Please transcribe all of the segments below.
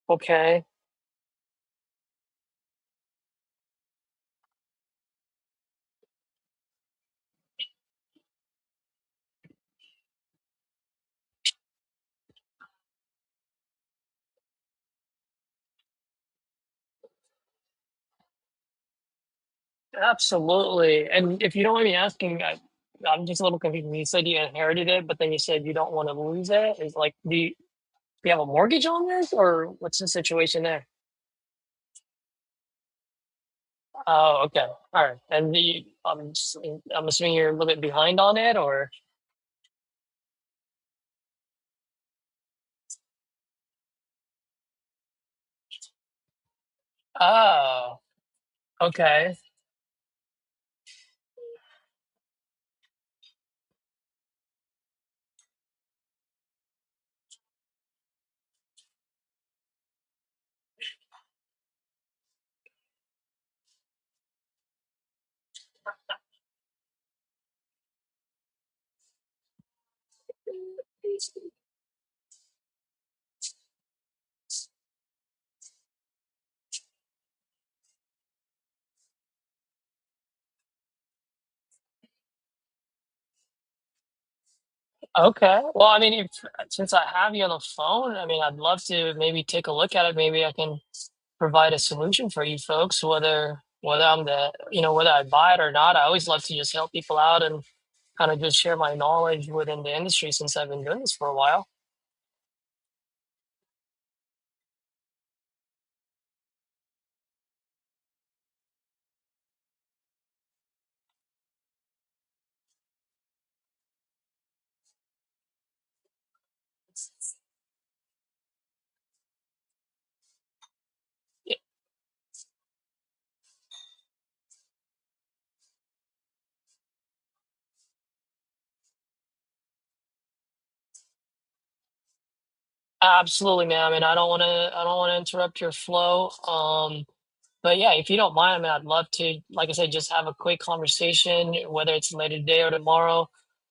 Okay. Absolutely. And if you don't mind me asking, I'm just a little confused. You said you inherited it, but then you said you don't want to lose it. Is like, do you have a mortgage on this, or what's the situation there? Oh, okay. All right. And I'm assuming you're a little bit behind on it, or oh, okay. Okay. Well, I mean, if since I have you on the phone, I mean, I'd love to maybe take a look at it. Maybe I can provide a solution for you folks, whether I'm whether I buy it or not. I always love to just help people out and kind of just share my knowledge within the industry since I've been doing this for a while. Yeah, absolutely, man. I mean, I don't want to interrupt your flow. But yeah, if you don't mind, I mean, I'd love to, like I said, just have a quick conversation, whether it's later today or tomorrow.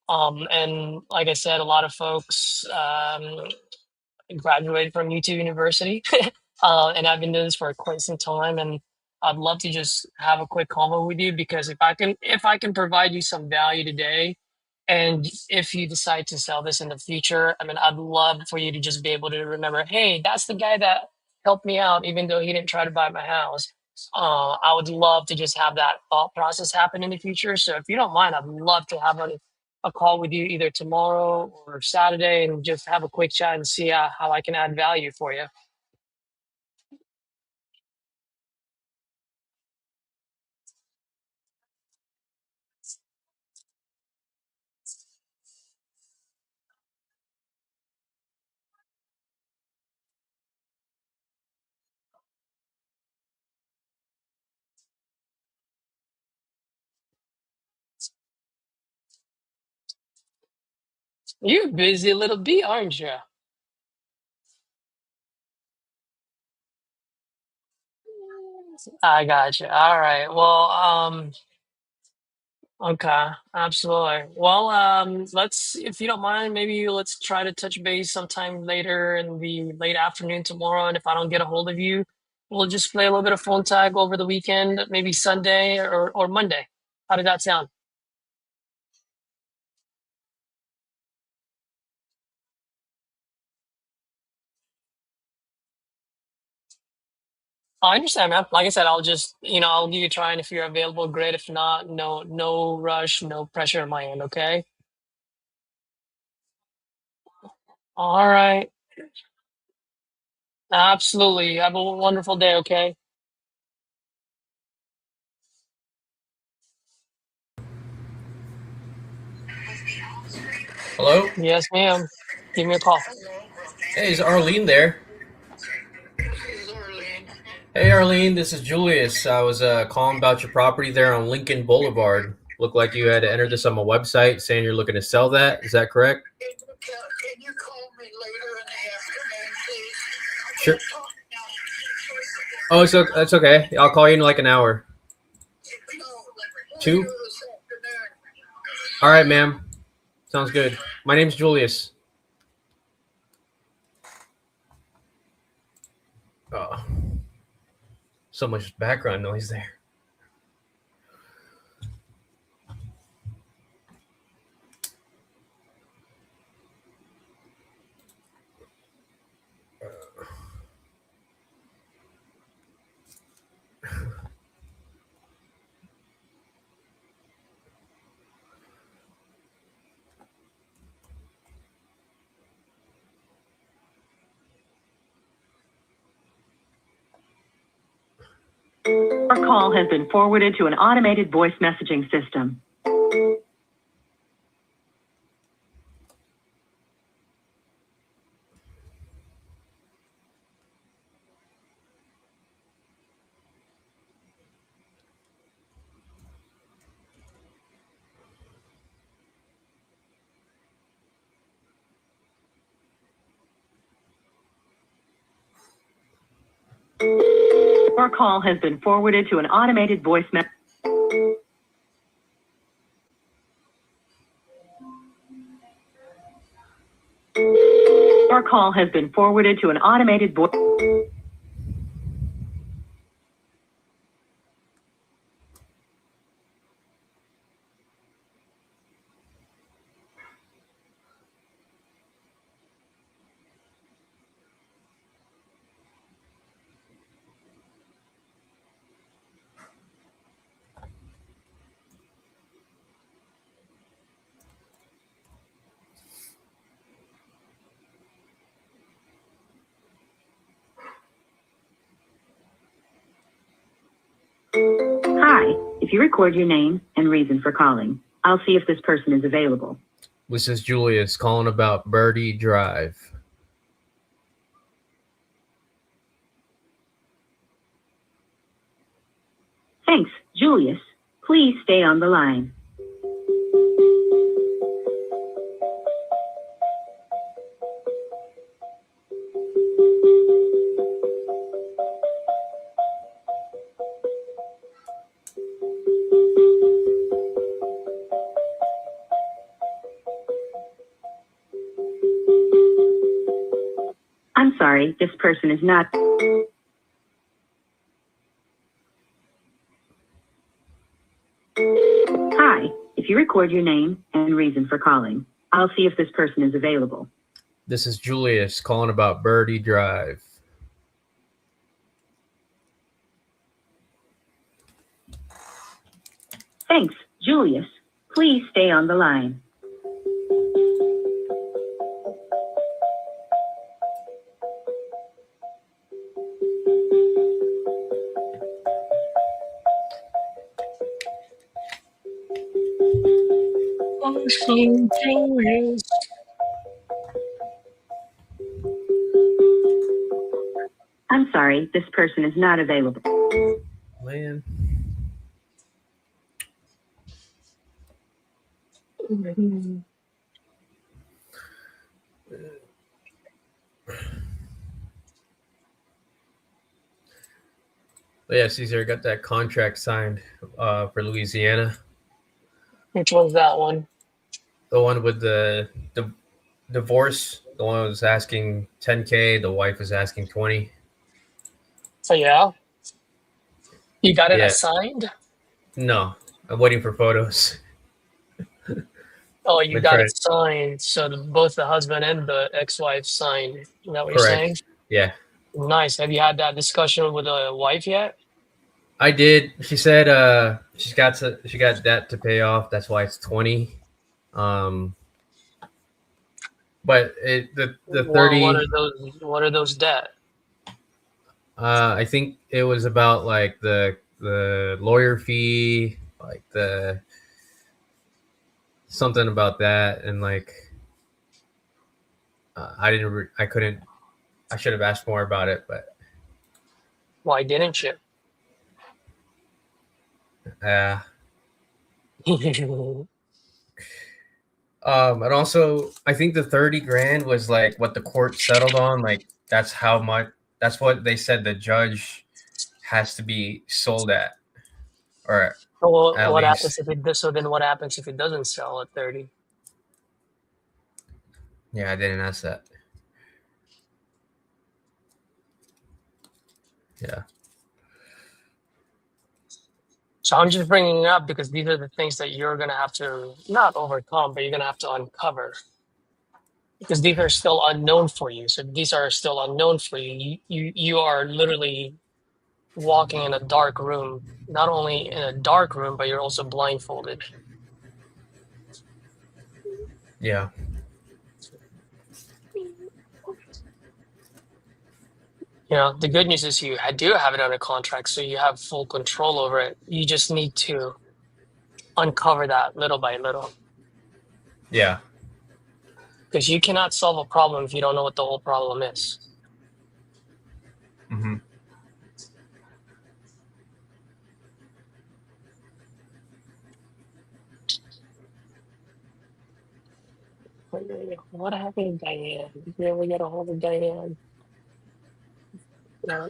And like I said, a lot of folks graduated from YouTube University, and I've been doing this for quite some time. And I'd love to just have a quick convo with you because if I can provide you some value today, and if you decide to sell this in the future, I mean, I'd love for you to just be able to remember, hey, that's the guy that helped me out, even though he didn't try to buy my house. I would love to just have that thought process happen in the future. So if you don't mind, I'd love to have a call with you either tomorrow or Saturday and just have a quick chat and see how I can add value for you. You're a busy little bee, aren't you? I got you. All right. Well, okay, absolutely. Well, let's, if you don't mind, maybe let's try to touch base sometime later in the late afternoon tomorrow. And if I don't get a hold of you, we'll just play a little bit of phone tag over the weekend, maybe Sunday or Monday. How did that sound? I understand, man. Like I said, I'll just, I'll give you a try, and if you're available, great. If not, no rush, no pressure on my end. Okay. All right. Absolutely. Have a wonderful day. Okay. Hello? Yes, ma'am. Give me a call. Hey, is Arlene there? Hey, Arlene, this is Julius. I was calling about your property there on Lincoln Boulevard. Looked like you had entered this on my website saying you're looking to sell that. Is that correct? Sure. Oh, that's okay. I'll call you in like an hour. Two? All right, ma'am. Sounds good. My name's Julius. Oh, so much background noise there. Our call has been forwarded to an automated voice messaging system. Our call has been forwarded to an automated voice message. Our call has been forwarded to an automated voice. Hi, if you record your name and reason for calling, I'll see if this person is available. This is Julius calling about Birdie Drive. Thanks, Julius. Please stay on the line. I'm sorry, this person is not. Hi, if you record your name and reason for calling, I'll see if this person is available. This is Julius calling about Birdie Drive. Thanks, Julius. Please stay on the line. I'm sorry, this person is not available. Man. But yeah, Caesar got that contract signed for Louisiana. Which one's that one? The one with the divorce. The one was asking 10K. The wife was asking 20. So yeah, you got it Yeah. assigned. No, I'm waiting for photos. Oh, you But got try it signed. So both the husband and the ex-wife signed. Is that what you're saying? correct. Yeah, Nice. Have you had that discussion with the wife yet? I did. She said she got debt to pay off. That's why it's 20. But the Well, 30. What are those debt? I think it was about like the lawyer fee, like the something about that, and like I couldn't. I should have asked more about it, but Why didn't you? uh, and also I think the 30 grand was like what the court settled on. Like that's how much. That's what they said the judge has to be sold at, or So at what happens least. if it does? So then what happens if it doesn't sell at 30? Yeah, I didn't ask that. Yeah. So I'm just bringing it up because these are the things that you're going to have to not overcome, but you're going to have to uncover because these are still unknown for you. So these are still unknown for you. You are literally walking in a dark room, not only in a dark room, but you're also blindfolded. Yeah. You know, the good news is I do have it under contract, so you have full control over it. You just need to uncover that little by little Yeah. because you cannot solve a problem if you don't know what the whole problem is. Mm-hmm. What happened to Diane? Did you ever get a hold of Diane? No,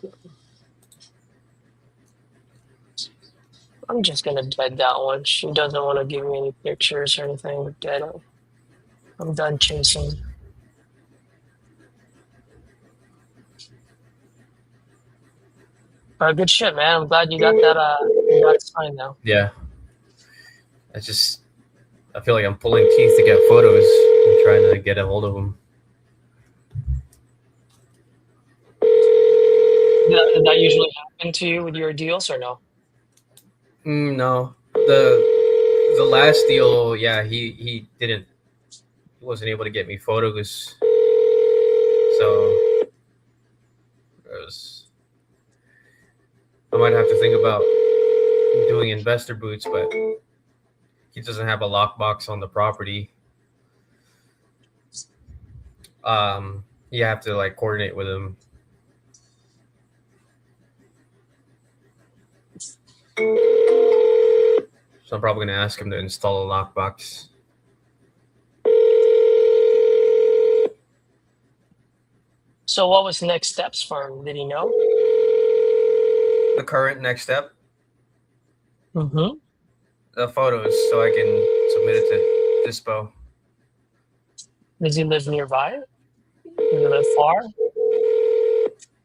I'm just gonna dead that one. She doesn't want to give me any pictures or anything. Dead her. I'm done chasing. Good shit, man. I'm glad you got that. You got signed now. Yeah. I feel like I'm pulling teeth to get photos and trying to get a hold of them. Does that usually happen to you with your deals or no? No, the last deal, yeah, he wasn't able to get me photos, so I might have to think about doing investor boots, but he doesn't have a lockbox on the property. You have to like coordinate with him. So I'm probably gonna ask him to install a lockbox. So what was next steps for him? Did he know? The current next step, Mm-hmm. the photos, so I can submit it to Dispo. Does he live nearby? Does he live far?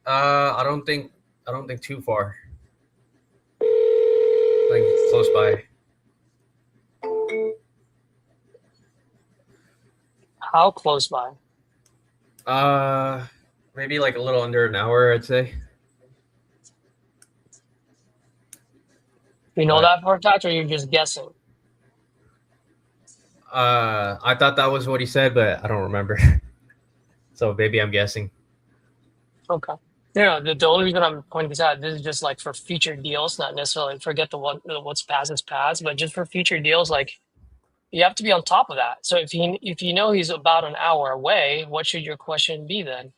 I don't think too far. I think it's close by. How close by? Maybe like a little under an hour, I'd say. You know But that for a fact, or you're just guessing? I thought that was what he said, but I don't remember. So maybe I'm guessing. Okay. Yeah, the only reason I'm pointing this out, this is just like for future deals, not necessarily forget what's past is past, but just for future deals, like you have to be on top of that. So if you know he's about an hour away, what should your question be then?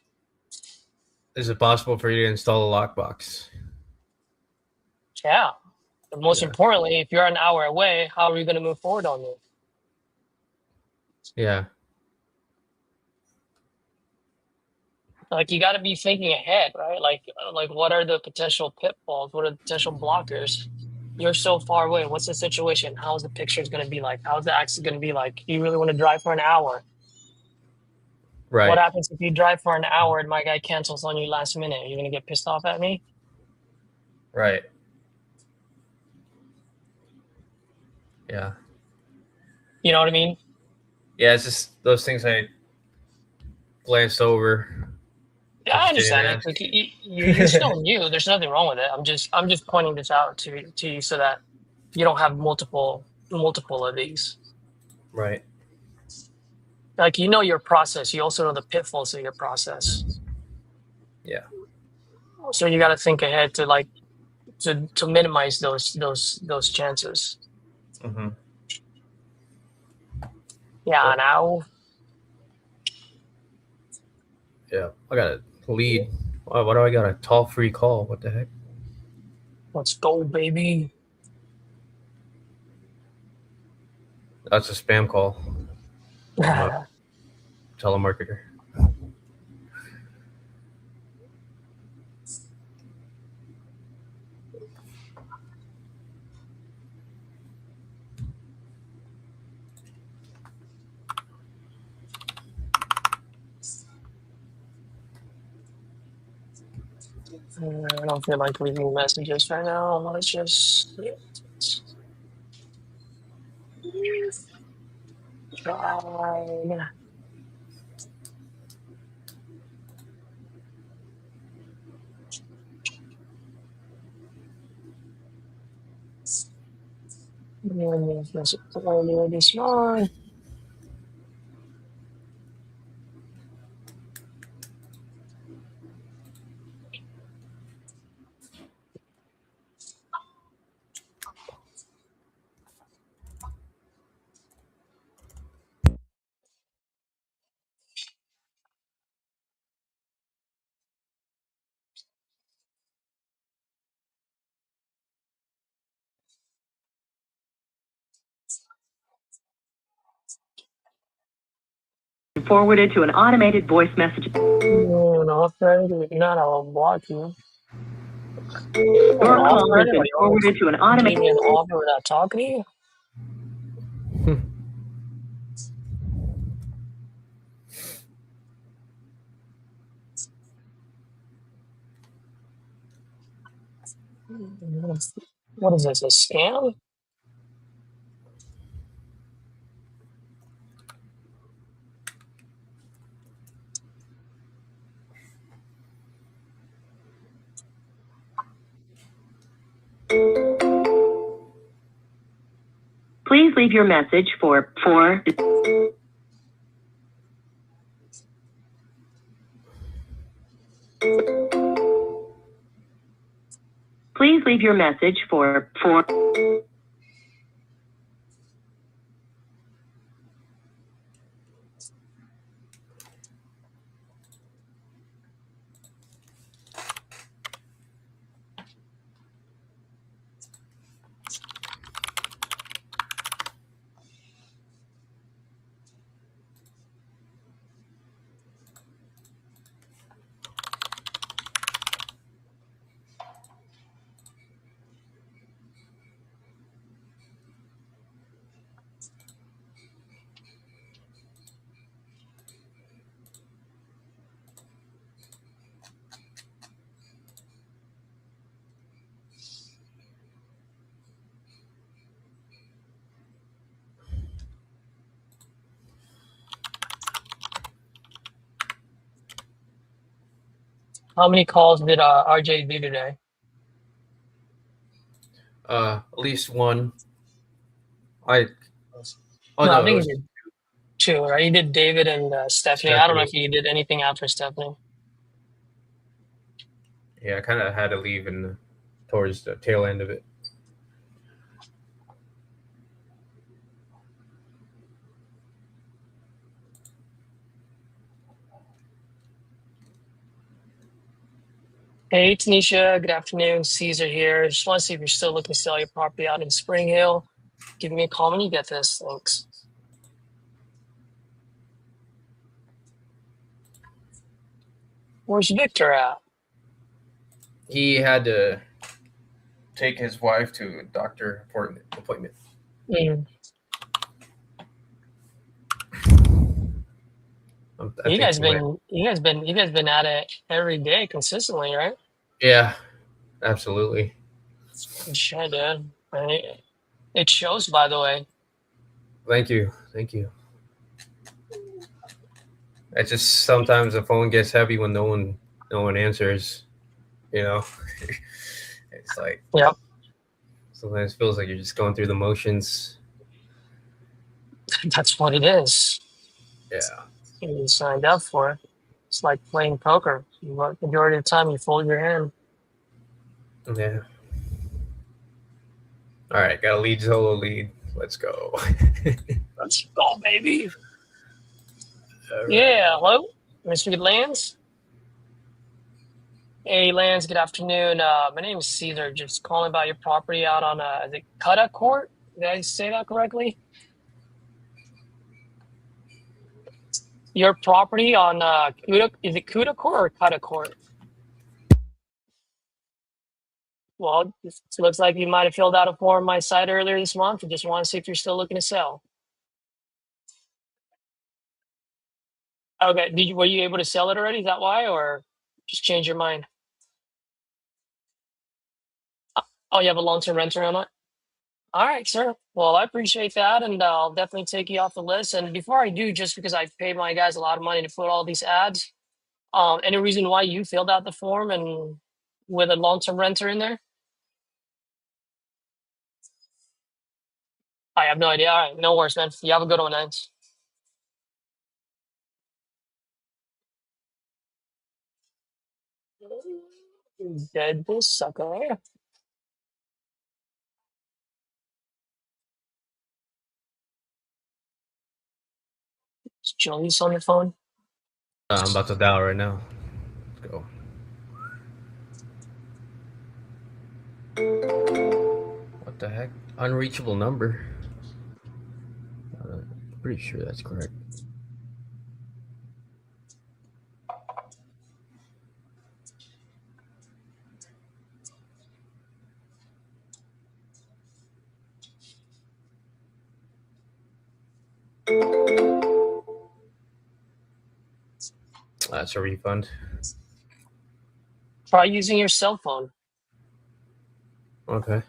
Is it possible for you to install a lockbox? Yeah. But most Yeah. importantly, if you're an hour away, how are you going to move forward on it? Yeah. Like you got to be thinking ahead, right? Like what are the potential pitfalls? What are the potential blockers? You're so far away. What's the situation? How's the pictures going to be like? How's the access going to be like? Do you really want to drive for an hour? What Right. happens if you drive for an hour and my guy cancels on you last minute? You're going to get pissed off at me? Right. Yeah. You know what I mean? Yeah, it's just those things I glanced over. Yeah, I I just didn't understand it. ask. Like you're still new. There's nothing wrong with it. I'm just pointing this out to you so that you don't have multiple of these. Right. Like you know your process. You also know the pitfalls of your process. Yeah. So you got to think ahead to like to minimize those chances. Mm-hmm. Yeah, now Yeah. I got a lead. Why do I got a toll free call? What the heck? let's go, baby. That's a spam call from a telemarketer. I don't feel like leaving messages right now. Let's just try. Earlier this month. Forwarded to an automated voice message. No, not I'll block you. Your call has been forwarded to an Give automated. me an offer without talking to you. What is this? A scam? Please leave your message for 4. Please leave your message for 4. How many calls did RJ do today? At least one. Oh No, no, I it think was he did two, right? He did David and Stephanie. I don't know if Stephanie. he did anything after Stephanie. Yeah, I kind of had to leave towards the tail end of it. Hey, Tanisha. Good afternoon. Caesar here. Just want to see if you're still looking to sell your property out in Spring Hill. Give me a call when you get this. Thanks. Where's Victor at? He had to take his wife to a doctor appointment. Mm. I You think guys he went. been at it every day consistently, right? Yeah, absolutely. Sure, dude. It shows, by the way. Thank you. It's just sometimes the phone gets heavy when no one answers. You know, it's like Yep. sometimes it feels like you're just going through the motions. That's what it is. Yeah. You signed up for it. It's like playing poker. Majority of the time, you fold your hand. Yeah. All right, got a lead solo lead. Let's go. Let's go, baby. All Yeah, right. hello, Mr. Lance. Hey, Lance. Good afternoon. My name is Caesar. Just calling about your property out on the Cuda Court. Did I say that correctly? Your property on Cuda, is it Cuda Court or Cuda Court? Well, it looks like you might have filled out a form on my site earlier this month. I just want to see if you're still looking to sell. Okay, were you able to sell it already? Is that why, or just change your mind? Oh, you have a long-term renter on it? All right, sir. Well, I appreciate that, and I'll definitely take you off the list. And before I do, just because I paid my guys a lot of money to put all these ads, any reason why you filled out the form and with a long-term renter in there? I have no idea. All right, no worries, man. You have a good one, man. Dead this sucker. Is Julius on your phone? I'm about to dial right now. Let's go. What the heck? Unreachable number. Pretty sure that's correct. That's a refund. Try using your cell phone. Okay.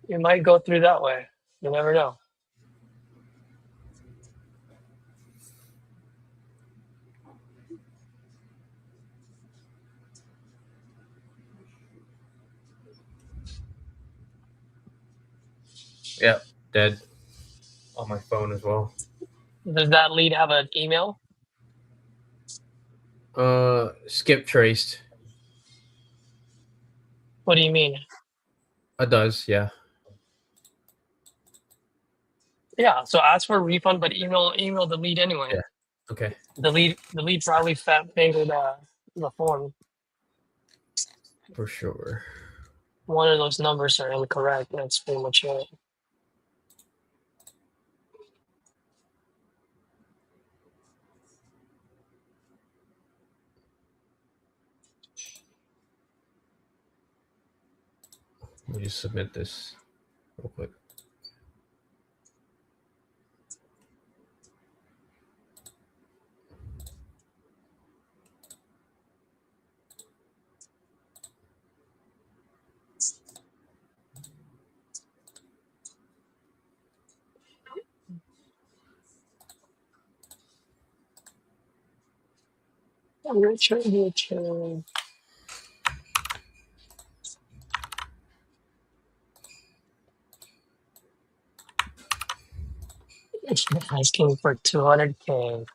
You might go through that way. You never know. Yeah, dead on my phone as well. Does that lead have an email? Skip traced. What do you mean? It does, yeah. Yeah, so ask for a refund, but email the lead anyway. Yeah. Okay. The lead probably fat fingered the form. For sure. One of those numbers are incorrect. That's pretty much it. Let me just submit this real quick. Richard. Asking for 200K.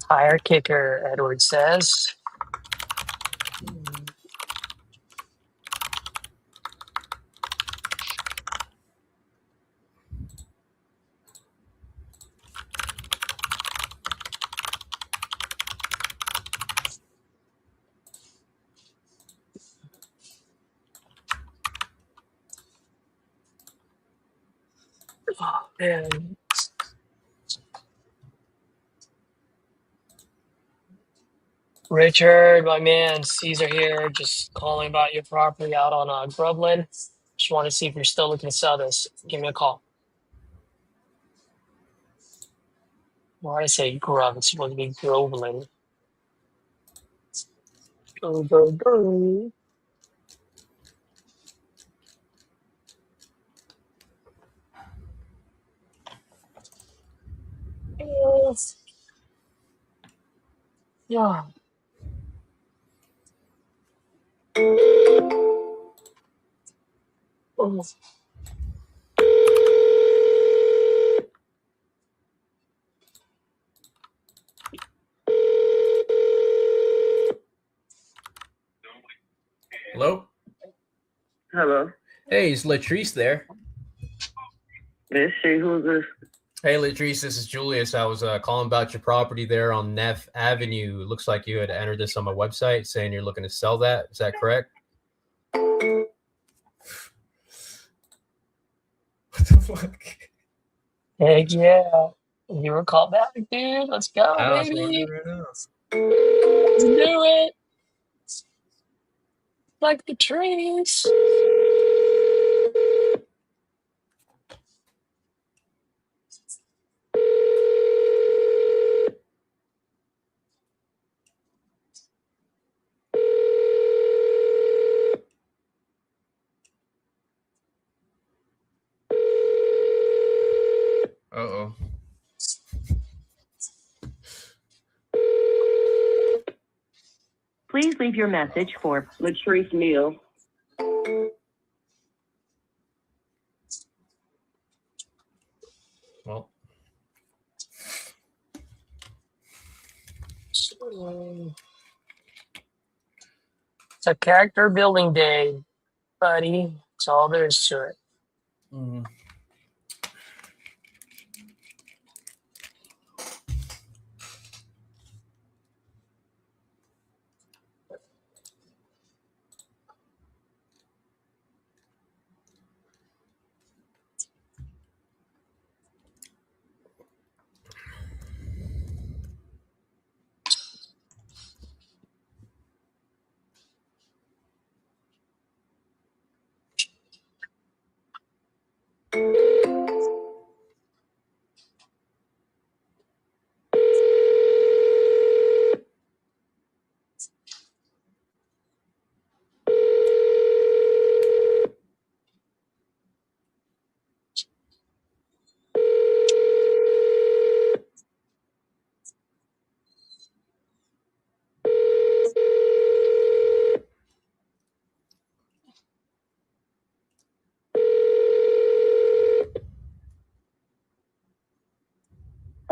Higher kicker, Edward says. Oh, man. Richard, my man, Caesar here, just calling about your property out on Grubland. Just want to see if you're still looking to sell this. Give me a call. Why did I say Grub? It's supposed to be Groveland. Go, go, go. Yes. Yeah. Oh. Hello? Hello. Hey, is Latrice there? Let's see who's this. Hey, Latrice, this is Julius. I was calling about your property there on Neff Avenue. It looks like you had entered this on my website saying you're looking to sell that. Is that correct? What the fuck? Heck yeah. You were called back, dude. Let's go, That's what I'm baby. doing right now. Let's do it. Like the trees. Please leave your message for Latrice Neal. Well, It's a character building day, buddy. That's all there is to it. mm,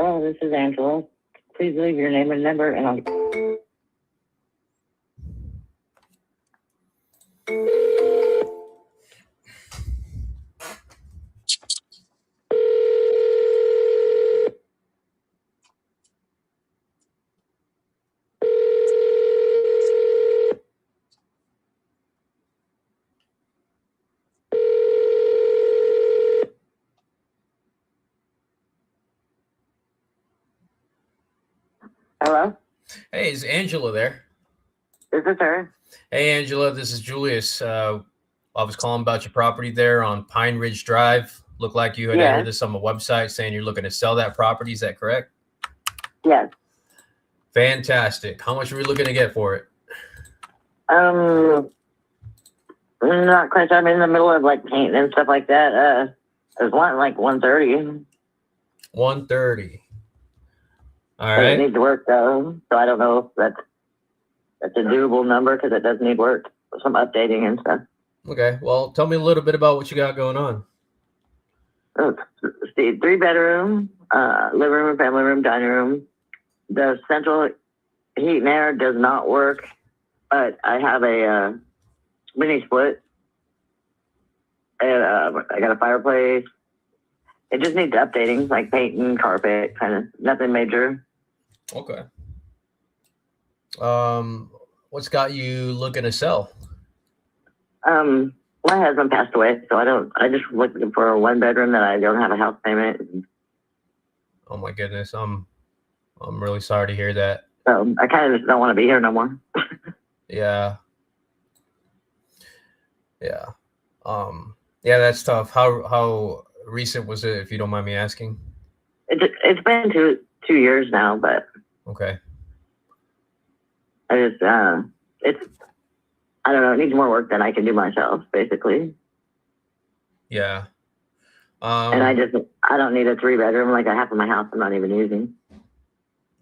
Oh, this is Angela. Please leave your name and number, and I'll. Hello? hey, is Angela there? Is this her? Hey, Angela, this is Julius. I was calling about your property there on Pine Ridge Drive. Looked like you had Yes. entered this on the website saying you're looking to sell that property. Is that correct? Yes. Fantastic. How much are we looking to get for it? Not quite sure. I'm in the middle of like painting and stuff like that. I was wanting like 130. 130. All But it right. needs work though, so I don't know if that's a doable number because it does need work, some updating and stuff. Okay. Well, tell me a little bit about what you got going on. See, 3-bedroom, living room, family room, dining room. The central heat and air does not work, but I have a mini split, and I got a fireplace. It just needs updating, like painting, carpet, kind of nothing major. Okay. What's got you looking to sell? My husband passed away, so I just looking for a 1-bedroom that I don't have a house payment. Oh my goodness. I'm really sorry to hear that. So I kind of just don't want to be here no more. Yeah. Yeah. Yeah, that's tough. How recent was it, if you don't mind me asking? It's been two years now, but Okay. I just I don't know. It needs more work than I can do myself, basically. Yeah. And I don't need a 3-bedroom like I have in my house. I'm not even using.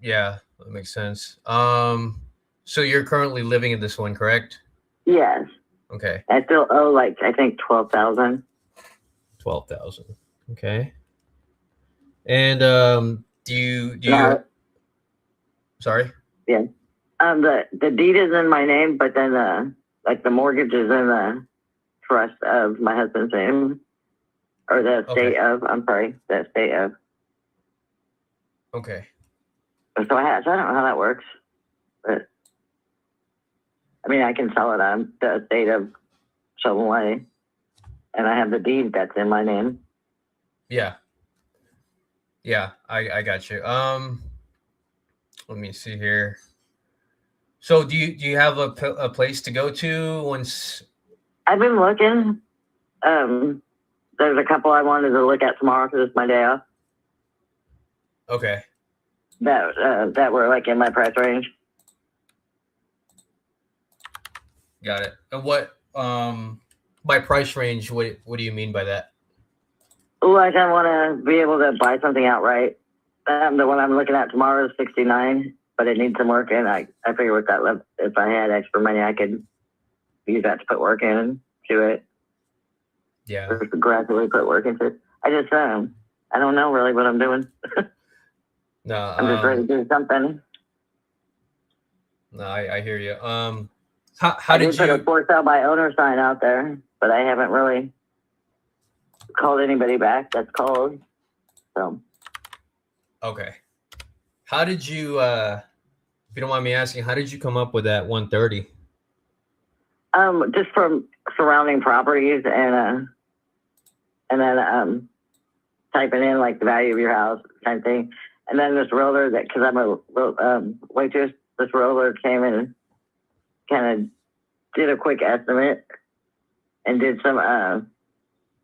Yeah, that makes sense. So you're currently living in this one, correct? Yes, Okay. I still owe like I think 12,000. 12,000. Okay. And do you No. sorry? Yeah. The deed is in my name, but then the mortgage is in the trust of my husband's name, or the estate of. I'm sorry, the estate of. Okay. So I don't know how that works, but I mean I can sell it on the estate of Shovel Way, and I have the deed that's in my name. Yeah. Yeah, I got you. Let me see here. So do you have a place to go to once? I've been looking. There's a couple I wanted to look at tomorrow because it's my day off. Okay. That were like in my price range. Got it. And what by price range, what do you mean by that? Like I want to be able to buy something outright. The one I'm looking at tomorrow is 69, but it needs some work in. I figure with that, if I had extra money, I could use that to put work into it. Yeah. Or gradually put work into it. I just, I don't know really what I'm doing. No, I'm just ready to do something. No, I hear you. How I did did put a you? for sale by owner sign out there, but I haven't really called anybody back that's called. So. Okay. How did you? If you don't mind me asking, how did you come up with that 130? Just from surrounding properties and then typing in like the value of your house kind of thing. And then this realtor because I'm a waitress, this realtor came in and kind of did a quick estimate and did some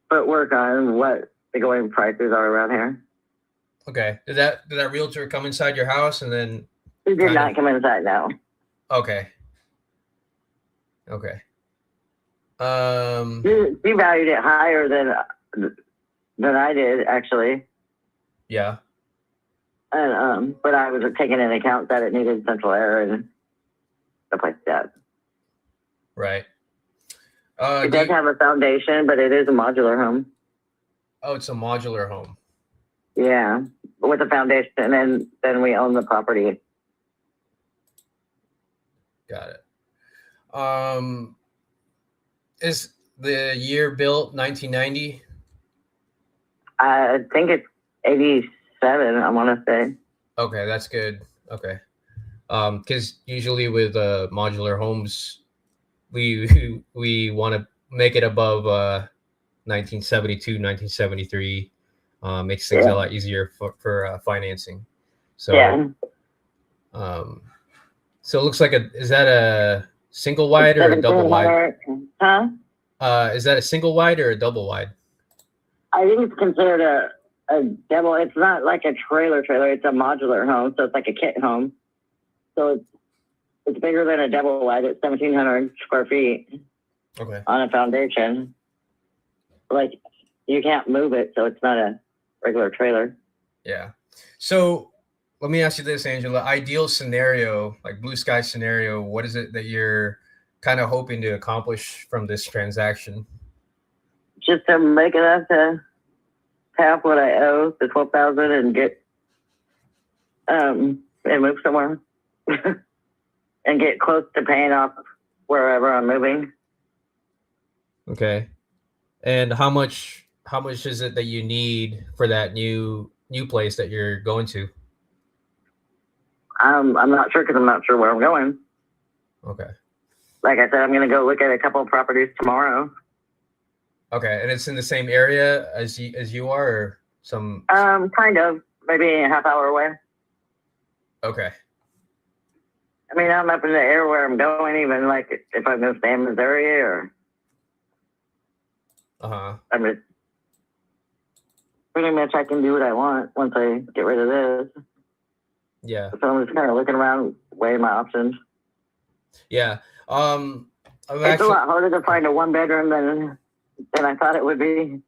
footwork on what the going prices are around here. Okay. Did that realtor come inside your house and then? He did not come inside now. Okay. Okay. He valued it higher than I did actually. Yeah. And but I was taking into account that it needed central air and stuff like that. Right. It does have a foundation, but it is a modular home. Oh, it's a modular home. Yeah, with a foundation, and then we own the property. Got it. Is the year built 1990? I think it's 87. I want to say. Okay, that's good. Okay. Because usually with modular homes, we want to make it above 1972, 1973. Makes things a lot easier for financing. So yeah. So it looks like is that a single wide or a double wide? Huh? Is that a single wide or a double wide? I think it's considered a double. It's not like a trailer. It's a modular home, so it's like a kit home. So it's bigger than a double wide. It's 1,700 square feet. Okay. On a foundation. Like you can't move it, so it's not a regular trailer. Yeah. So let me ask you this, Angela. Ideal scenario, like blue sky scenario, what is it that you're kind of hoping to accomplish from this transaction? Just to make enough to half what I owe, the $12,000, and get and move somewhere, and get close to paying off wherever I'm moving. Okay. And how much is it that you need for that new place that you're going to? I'm not sure because I'm not sure where I'm going. Okay. Like I said, I'm going to go look at a couple of properties tomorrow. Okay, and it's in the same area as you are, or some? Kind of, maybe a half hour away. Okay. I mean, I'm up in the air where I'm going, even like if I'm going to stay in Missouri or. I'm just pretty much I can do what I want once I get rid of this. Yeah. So I'm just kind of looking around, weighing my options. Yeah. It's a lot harder to find a one bedroom than I thought it would be.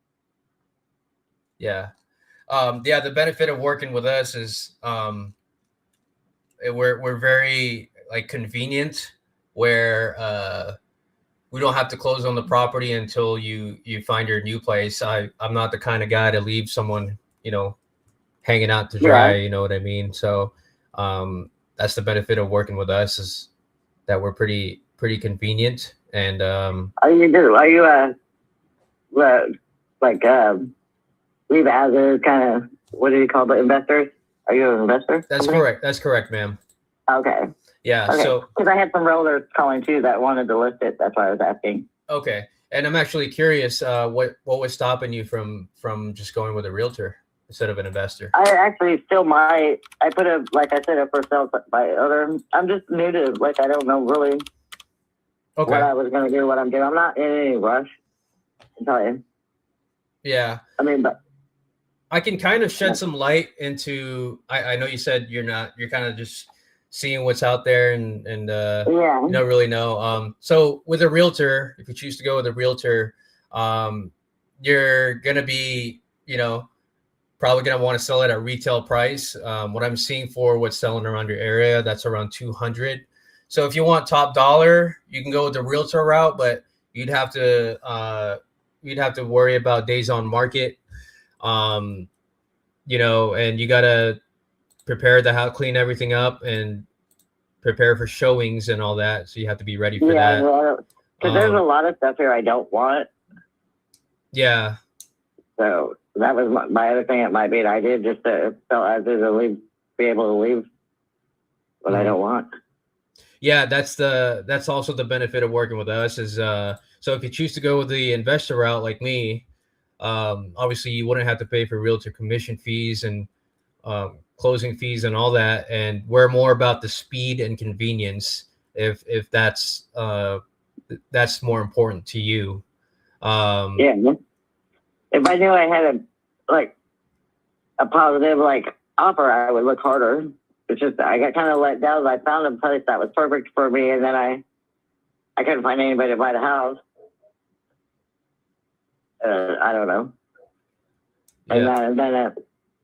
Yeah. Yeah. The benefit of working with us is we're very like convenient, where we don't have to close on the property until you find your new place. I'm not the kind of guy to leave someone, hanging out to dry. Yeah. You know what I mean? So that's the benefit of working with us, is that we're pretty convenient. And Are you leave as is kind of, what do you call the investors? Are you an investor? That's correct. That's correct, ma'am. Okay. Yeah. Okay. So because I had some realtors calling too that wanted to list it. That's why I was asking. okay. And I'm actually curious, what was stopping you from just going with a realtor instead of an investor? I actually still might. I put a for sale by other. I'm just new to I don't know really what I was going to do, what I'm doing. I'm not in any rush, to tell you. Yeah. I mean, but I can kind of shed some light into. I know you said you're kind of just seeing what's out there and yeah, you don't really know. So with a realtor, if you choose to go with a realtor, you're gonna be, probably gonna want to sell it at retail price. What I'm seeing for what's selling around your area, that's around 200. So if you want top dollar, you can go with the realtor route, but you'd have to worry about days on market. You know, and you gotta prepare the house, clean everything up, and prepare for showings and all that. So you have to be ready for that. Because there's a lot of stuff here I don't want. Yeah. So that was my other thing. It might be an idea just to sell as is and leave, be able to leave what I don't want. Yeah, that's also the benefit of working with us is so if you choose to go with the investor route like me, obviously you wouldn't have to pay for realtor commission fees and closing fees and all that, and we're more about the speed and convenience if that's more important to you. Yeah. If I knew I had a positive offer, I would look harder. It's just I got kind of let down. I found a place that was perfect for me, and then I couldn't find anybody to buy the house. I don't know. Yeah. And then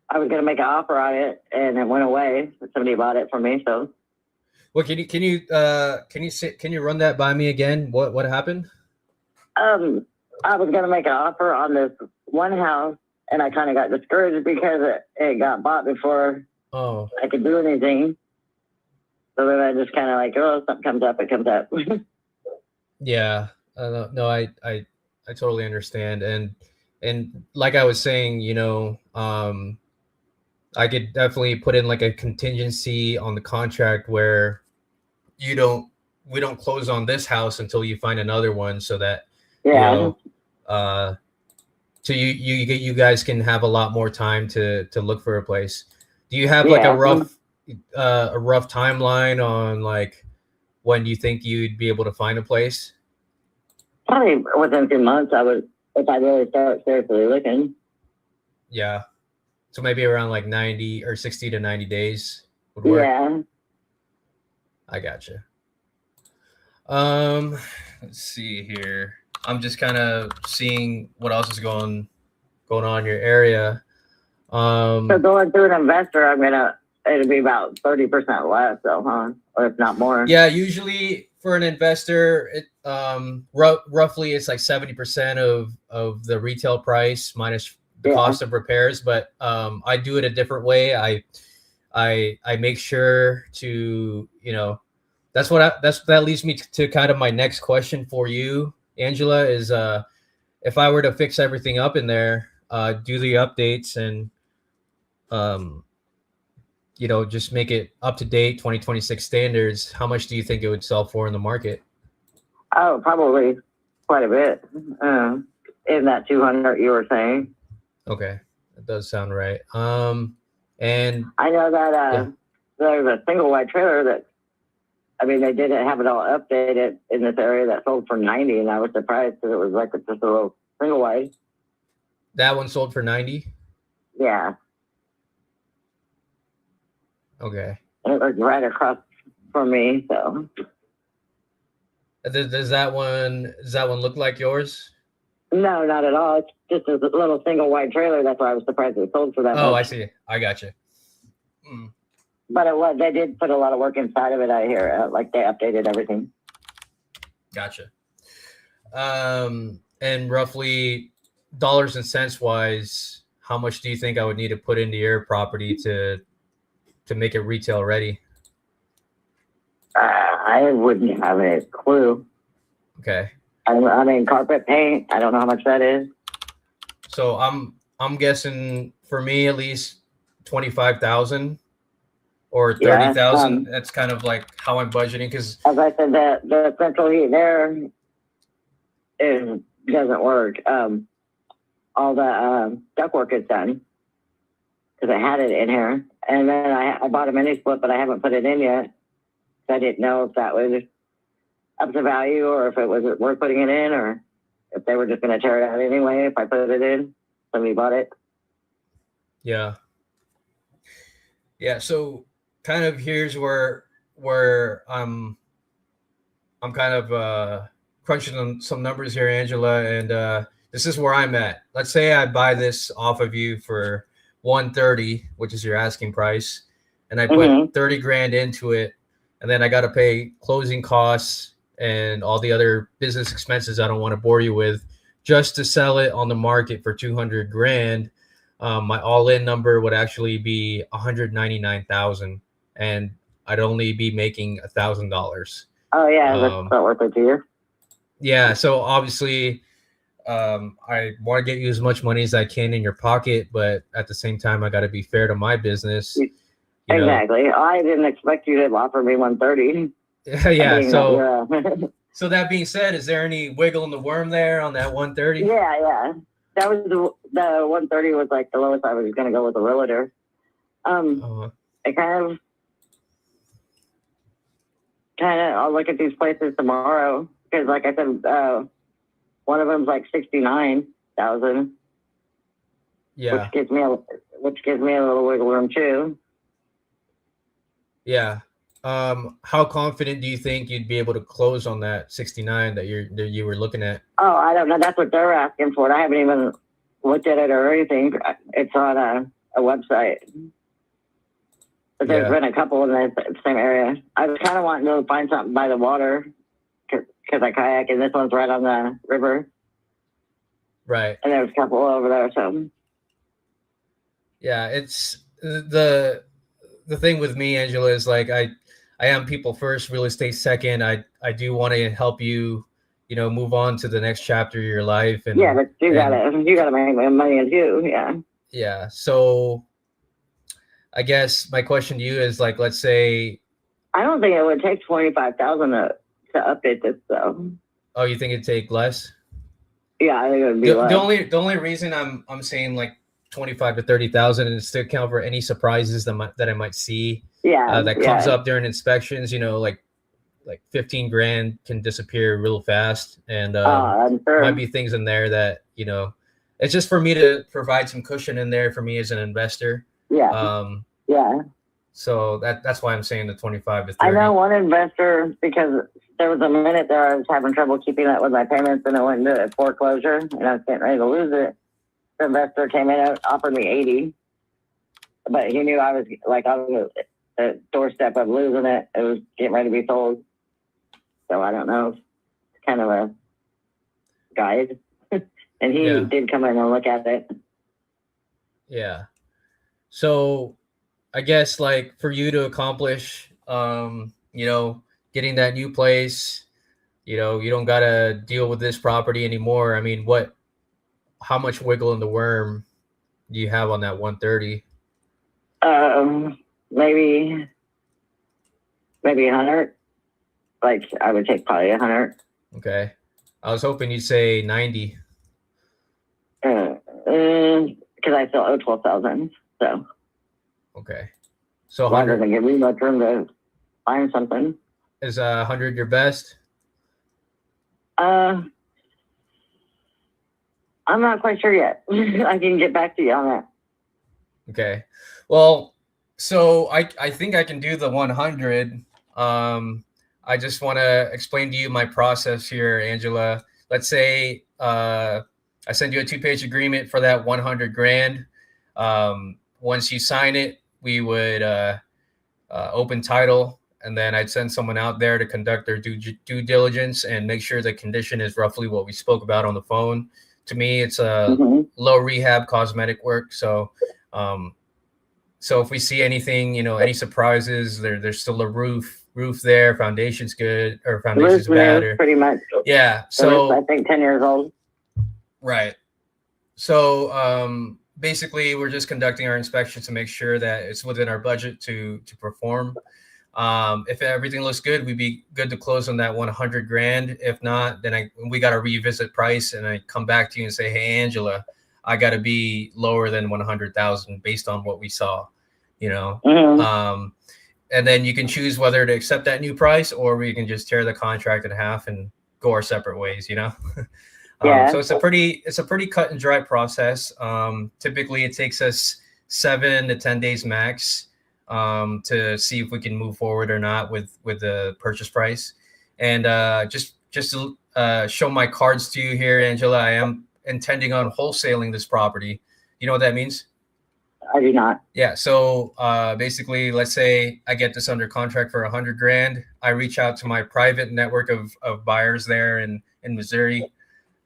I was gonna make an offer on it, and it went away. Somebody bought it for me. So, well, can you run that by me again? What happened? I was gonna make an offer on this one house, and I kind of got discouraged because it got bought before I could do anything. So then I just kind of oh, something comes up, it comes up. Yeah. No, I totally understand, and like I was saying, you know, I could definitely put in a contingency on the contract where we don't close on this house until you find another one, so that you know, so you guys can have a lot more time to look for a place. Do you have a rough timeline on when you think you'd be able to find a place? Probably within 2 months, I would, if I really start seriously looking. Yeah. So maybe around 90 or 60 to 90 days would work. Yeah. I gotcha. Let's see here. I'm just kind of seeing what else is going on in your area. So going through an investor, it'd be about 30% less, though, huh? Or if not more. Yeah, usually for an investor, it roughly it's 70% of the retail price minus the cost of repairs. But I do it a different way. I make sure to, you know, that leads me to kind of my next question for you, Angela, is if I were to fix everything up in there, do the updates and you know, just make it up to date 2026 standards, how much do you think it would sell for in the market? Oh, probably quite a bit. In that 200 you were saying. Okay, that does sound right. And I know that there's a single wide trailer that, they didn't have it all updated in this area that sold for 90, and I was surprised because it was just a little single wide. That one sold for 90? Yeah. Okay. And it was right across from me, so. Does that one look like yours? No, not at all. It's just a little single wide trailer. That's why I was surprised it sold for that much. Oh, I see. I got you. But they did put a lot of work inside of it, I hear. They updated everything. Gotcha. And roughly dollars and cents wise, how much do you think I would need to put into your property to make it retail ready? I wouldn't have a clue. Okay. Carpet paint, I don't know how much that is. So I'm guessing for me at least 25,000 or 30,000. That's kind of how I'm budgeting, because as I said, the central heat and air doesn't work. All the ductwork is done because I had it in here, and then I bought a mini split, but I haven't put it in yet. So I didn't know if that was up to value or if it was worth putting it in, or if they were just going to tear it out anyway if I put it in. Somebody bought it. Yeah. So kind of here's where I'm kind of crunching on some numbers here, Angela, and this is where I'm at. Let's say I buy this off of you for 130, which is your asking price, and I put Mhm. 30 grand into it, and then I got to pay closing costs and all the other business expenses I don't want to bore you with just to sell it on the market for 200 grand. My all-in number would actually be 199,000, and I'd only be making $1,000. Oh yeah, that's not worth it to you. Yeah, so obviously, I want to get you as much money as I can in your pocket, but at the same time, I got to be fair to my business. You know? Exactly. I didn't expect you to offer me 130. Yeah. So, Yeah. so that being said, is there any wiggle in the worm there on that 130? Yeah. That was the 130 was like the lowest I was going to go with a realtor. I kind of I'll look at these places tomorrow because, like I said, one of them's like 69,000. Yeah. Which gives me a little wiggle room too. Yeah. How confident do you think you'd be able to close on that 69 that you were looking at? Oh, I don't know. That's what they're asking for. I haven't even looked at it or anything. It's on a website. But there's been a couple in the same area. I was kind of wanting to find something by the water because I kayak, and this one's right on the river. Right. And there's a couple over there. So. Yeah, it's the thing with me, Angela, is like I am people first, real estate second. I do want to help you, move on to the next chapter of your life. And yeah, but you gotta make money too. Yeah. Yeah. So I guess my question to you is like, let's say. I don't think it would take 25,000 to update this though. Oh, you think it'd take less? Yeah, I think it would be less. The only reason I'm saying like 25 to 30,000 is to account for any surprises that I might see. That comes up during inspections. Like 15 grand can disappear real fast, and I'm sure. might be things in there that it's just for me to provide some cushion in there for me as an investor. Yeah. So that's why I'm saying the 25 to 30. I know one investor because there was a minute there I was having trouble keeping up with my payments, and I went into foreclosure, and I was getting ready to lose it. The investor came in and offered me 80, but he knew I was on the doorstep of losing it. It was getting ready to be sold. So I don't know. It's kind of a guide. And he did come in and look at it. Yeah. So I guess like for you to accomplish, getting that new place, you don't got to deal with this property anymore. I mean, how much wiggle in the worm do you have on that 130? Maybe 100. Like I would take probably 100. Okay. I was hoping you'd say 90. Because I still owe 12,000. So. Okay. So 100 doesn't give me much room to find something. Is 100 your best? I'm not quite sure yet. I can get back to you on that. Okay. Well, so I think I can do the 100. I just want to explain to you my process here, Angela. Let's say I send you a 2-page agreement for that 100 grand. Once you sign it, we would open title, and then I'd send someone out there to conduct their due diligence and make sure the condition is roughly what we spoke about on the phone. To me, it's a low rehab cosmetic work. So if we see anything, any surprises, there's still a roof there, foundation's good or foundation's bad, or pretty much. Yeah. So I think 10 years old. Right. So basically, we're just conducting our inspection to make sure that it's within our budget to perform. If everything looks good, we'd be good to close on that 100 grand. If not, then we got to revisit price, and I come back to you and say, hey, Angela, I got to be lower than 100,000 based on what we saw, and then you can choose whether to accept that new price, or we can just tear the contract in half and go our separate ways, So it's a pretty cut and dry process. Typically it takes us 7 to 10 days max to see if we can move forward or not with the purchase price. And just to show my cards to you here, Angela, I am intending on wholesaling this property. You know what that means? I do not. Yeah. So basically, let's say I get this under contract for 100 grand. I reach out to my private network of buyers there in Missouri,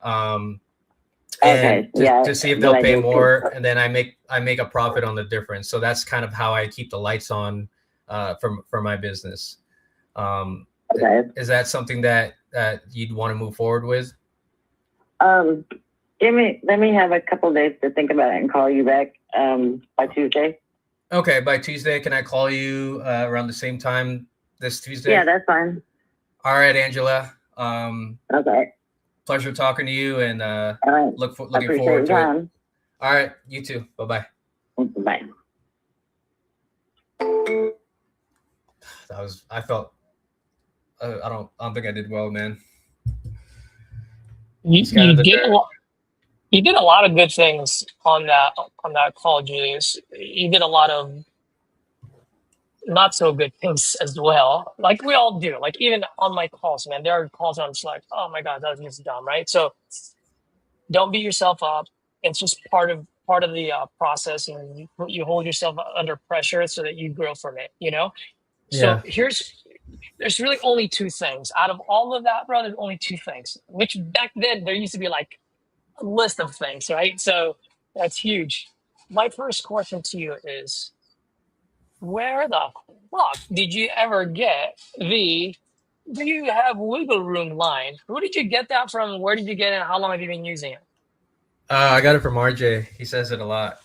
and Okay, yeah, to see if what they'll I pay do. more, and then I make a profit on the difference. So that's kind of how I keep the lights on for my business. Okay. Is that something that you'd want to move forward with? Let me have a couple days to think about it and call you back by Tuesday. Okay, by Tuesday, can I call you around the same time this Tuesday? Yeah, that's fine. All right, Angela. Okay. Pleasure talking to you, and All right. looking forward to it. All right, you too. Bye-bye. Bye. I felt I don't think I did well, man. You did a lot of good things on that call, Julius. You did a lot of not so good things as well. Like we all do. Like even on my calls, man, there are calls I'm just like, oh my god, that was just dumb, right? So don't beat yourself up. It's just part of the process, and you hold yourself under pressure so that you grow from it. You know. So there's really only two things out of all of that, bro. There's only two things. Which back then there used to be like a list of things, right? So that's huge. My first question to you is, where the fuck did you ever get the "do you have wiggle room" line? Who did you get that from? Where did you get it? And how long have you been using it? I got it from RJ. He says it a lot.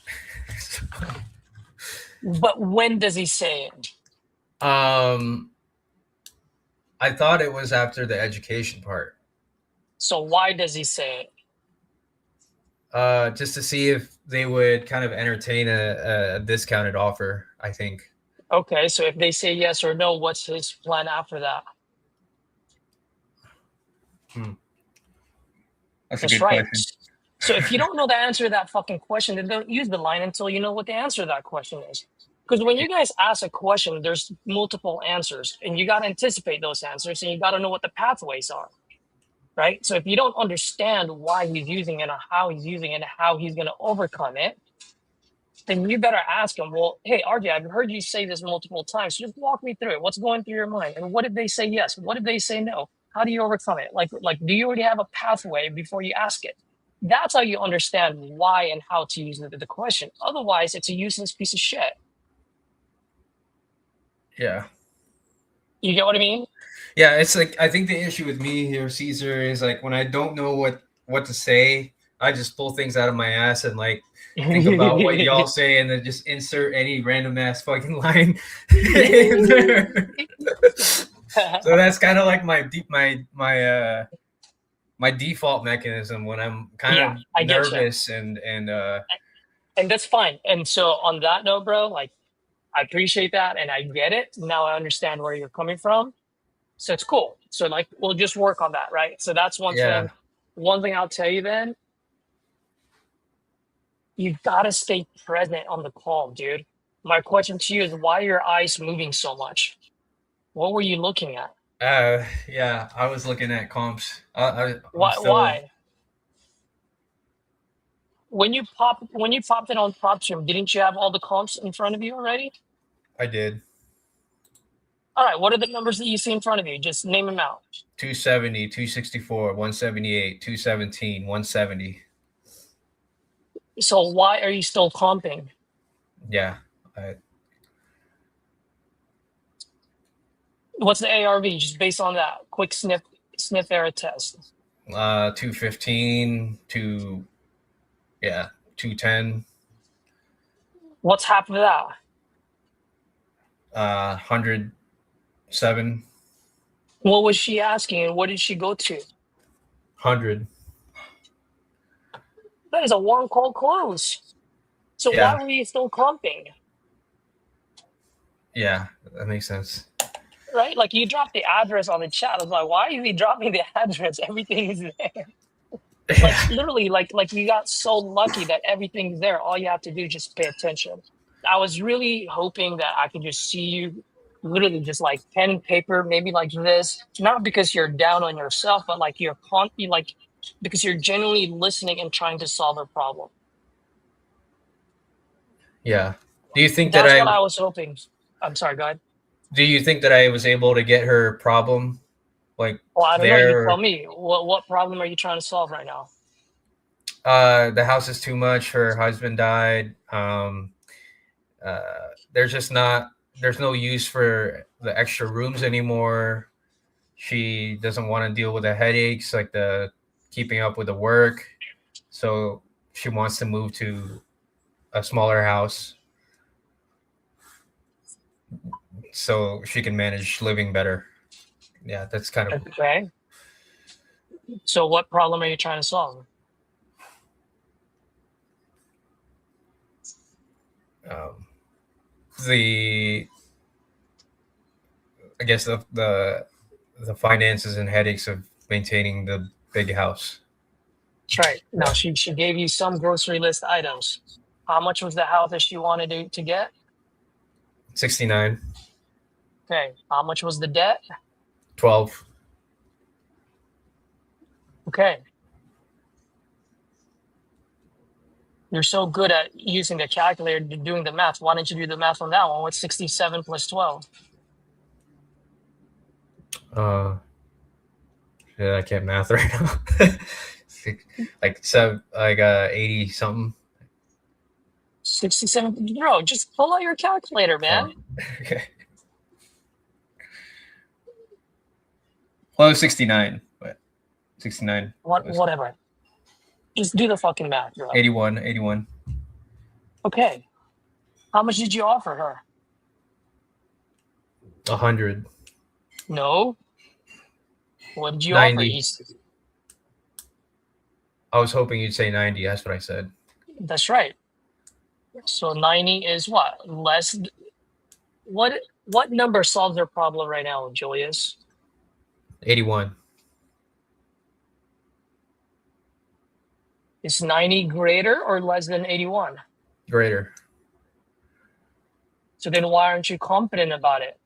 But when does he say it? I thought it was after the education part. So why does he say it? Just to see if they would kind of entertain a discounted offer, I think. Okay, so if they say yes or no, what's his plan after that? That's a good right. Question. So if you don't know the answer to that fucking question, then don't use the line until you know what the answer to that question is. Because when you guys ask a question, there's multiple answers, and you got to anticipate those answers, and you got to know what the pathways are, right? So if you don't understand why he's using it, or how he's using it, and how he's going to overcome it, then you better ask him, well, hey, RJ, I've heard you say this multiple times. So just walk me through it. What's going through your mind? And what if they say yes? What if they say no? How do you overcome it? Like, do you already have a pathway before you ask it? That's how you understand why and how to use the question. Otherwise, it's a useless piece of shit. Yeah. You get what I mean? Yeah, it's like, I think the issue with me here, Caesar, is like when I don't know what to say, I just pull things out of my ass and like think about what y'all say and then just insert any random ass fucking line in there. So that's kind of like my default mechanism when I'm kind of nervous and that's fine. And so on that note, bro, like I appreciate that and I get it. Now I understand where you're coming from. So it's cool. So like we'll just work on that, right? So that's one thing. One thing I'll tell you then, you've got to stay present on the call, dude. My question to you is, why are your eyes moving so much? What were you looking at? Yeah, I was looking at comps. Why? When you popped it on PropStream, didn't you have all the comps in front of you already? I did. All right, what are the numbers that you see in front of you? Just name them out. 270, 264, 178, 217, 170. So why are you still comping? Yeah. What's the ARV? Just based on that quick sniff error test. 215 to 210. What's half of that? 107. What was she asking and what did she go to? 100. That is a one call close. So why were you still comping? Yeah, that makes sense. Right? Like you dropped the address on the chat. I was like, why are you dropping the address? Everything is there. Like literally, like you got so lucky that everything's there. All you have to do is just pay attention. I was really hoping that I could just see you literally just like pen and paper, maybe like this. Not because you're down on yourself, but like because you're genuinely listening and trying to solve a problem. Yeah. Do you think that That's I what I was hoping. I'm sorry, go ahead. do you think that I was able to get her problem like Well, I don't know. You tell there? me. What problem are you trying to solve right now? The house is too much. Her husband died. There's just not. There's no use for the extra rooms anymore. She doesn't want to deal with the headaches, like the keeping up with the work. So she wants to move to a smaller house so she can manage living better. Yeah, that's kind of Okay. So what problem are you trying to solve? um, the I guess the finances and headaches of maintaining the big house. That's right. Now she gave you some grocery list items. How much was the house that she wanted to get? 69, Okay. How much was the debt? 12. Okay. You're so good at using the calculator doing the math. Why don't you do the math on that one? What's 67 plus 12? Uh, yeah, I can't math right now. Like 80 something. 67. Bro, just pull out your calculator, man. Okay. Well, it was 69, but 69. Whatever. Just do the fucking math, bro. 81. Okay. How much did you offer her? 100. No. What did you offer? 90. I was hoping you'd say 90. That's what I said. That's right. So 90 is what? Less. What number solves their problem right now, Julius? 81. Is 90 greater or less than 81? Greater. So then why aren't you confident about it?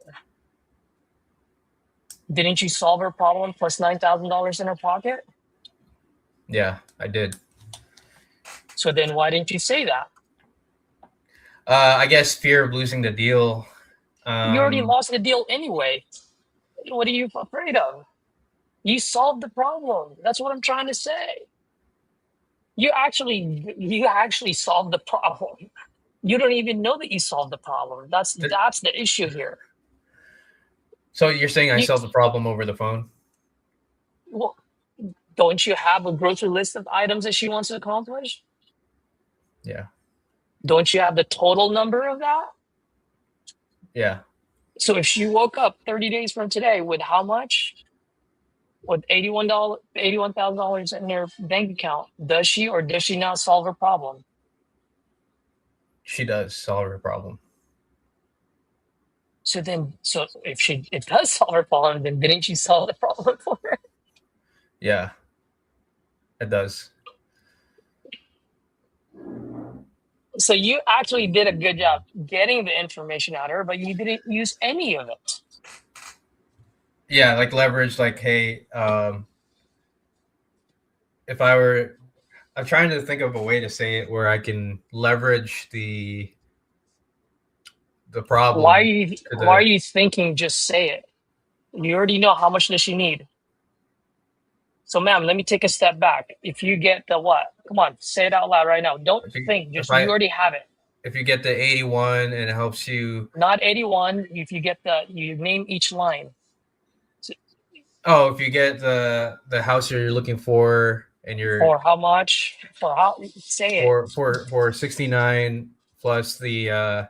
Didn't you solve her problem plus $9,000 in her pocket? Yeah, I did. So then why didn't you say that? I guess fear of losing the deal. You already lost the deal anyway. What are you afraid of? You solved the problem. That's what I'm trying to say. You actually solved the problem. You don't even know that you solved the problem. That's the issue here. So you're saying I You, solved the problem over the phone? well, don't you have a grocery list of items that she wants to accomplish? Yeah. Don't you have the total number of that? Yeah. So if she woke up 30 days from today with how much? With $81,000 in her bank account, does she or does she not solve her problem? She does solve her problem. So if it does solve her problem, then didn't you solve the problem for her? Yeah. It does. So you actually did a good job getting the information out of her, but you didn't use any of it. Yeah, like leverage, like, hey, if I'm trying to think of a way to say it where I can leverage the problem. Why are you thinking just say it? You already know how much does she need. So, ma'am, let me take a step back. If you get the what? Come on, say it out loud right now. Don't think, just you already have it. If you get the 81 and it helps you. Not 81. If you get you name each line. Oh, if you get the house you're looking for and you're. For how much? For how? Say it. For 69 plus the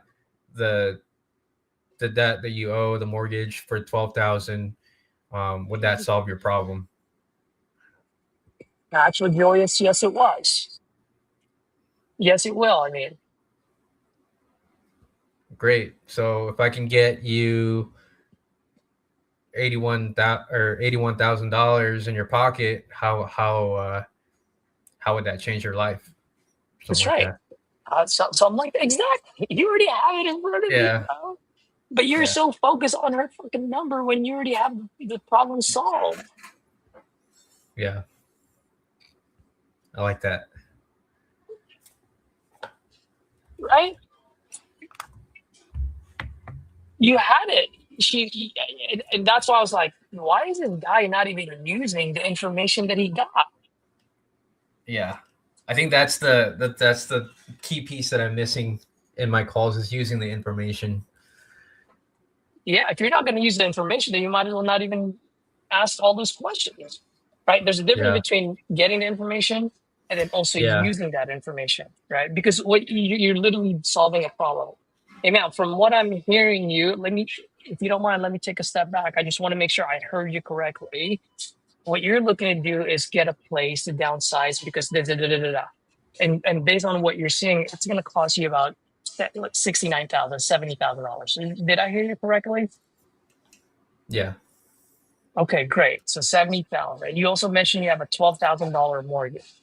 debt that you owe, the mortgage for 12,000. Would that solve your problem? Actually, Julius, yes, it was. Yes, it will. I mean, great. So if I can get you $81,000 in your pocket, how would that change your life? Something that's right. That. So I'm like, exactly. You already have it in front of you. Bro. But you're so focused on her fucking number when you already have the problem solved. Yeah. I like that. Right? You had it. And that's why I was like, why is this guy not even using the information that he got? Yeah, I think that's that's the key piece that I'm missing in my calls is using the information. Yeah, if you're not going to use the information, then you might as well not even ask all those questions, right? There's a difference Yeah, between getting the information and then also yeah, using that information, right? Because you're literally solving a problem. Hey, man, from what I'm hearing you, if you don't mind, let me take a step back. I just want to make sure I heard you correctly. What you're looking to do is get a place to downsize because da, da, da, da, da, da. And based on what you're seeing, it's going to cost you about like $69,000, $70,000. Did I hear you correctly? yeah, Okay, great. So 70,000. You also mentioned you have a $12,000 mortgage,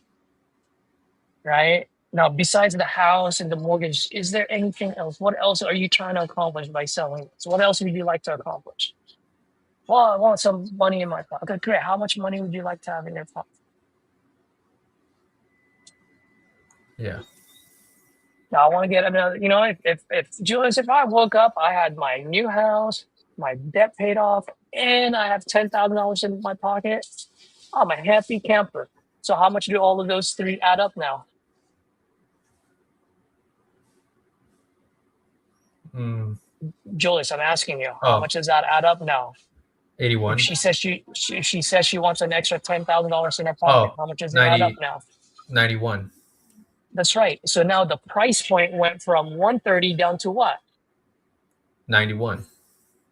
right? Now, besides the house and the mortgage, is there anything else? What else are you trying to accomplish by selling? So what else would you like to accomplish? Well, I want some money in my pocket. Okay, great. How much money would you like to have in your pocket? yeah, Now, I want to get another, if Julius, if I woke up, I had my new house, my debt paid off, and I have $10,000 in my pocket, I'm a happy camper. So how much do all of those three add up now? mm. Julius, I'm asking you, how Oh, much does that add up now? If 81. she says she wants an extra $10,000 in her pocket, Oh, how much does it add up 90, now? 91. That's right. So now the price point went from 130 down to what? 91.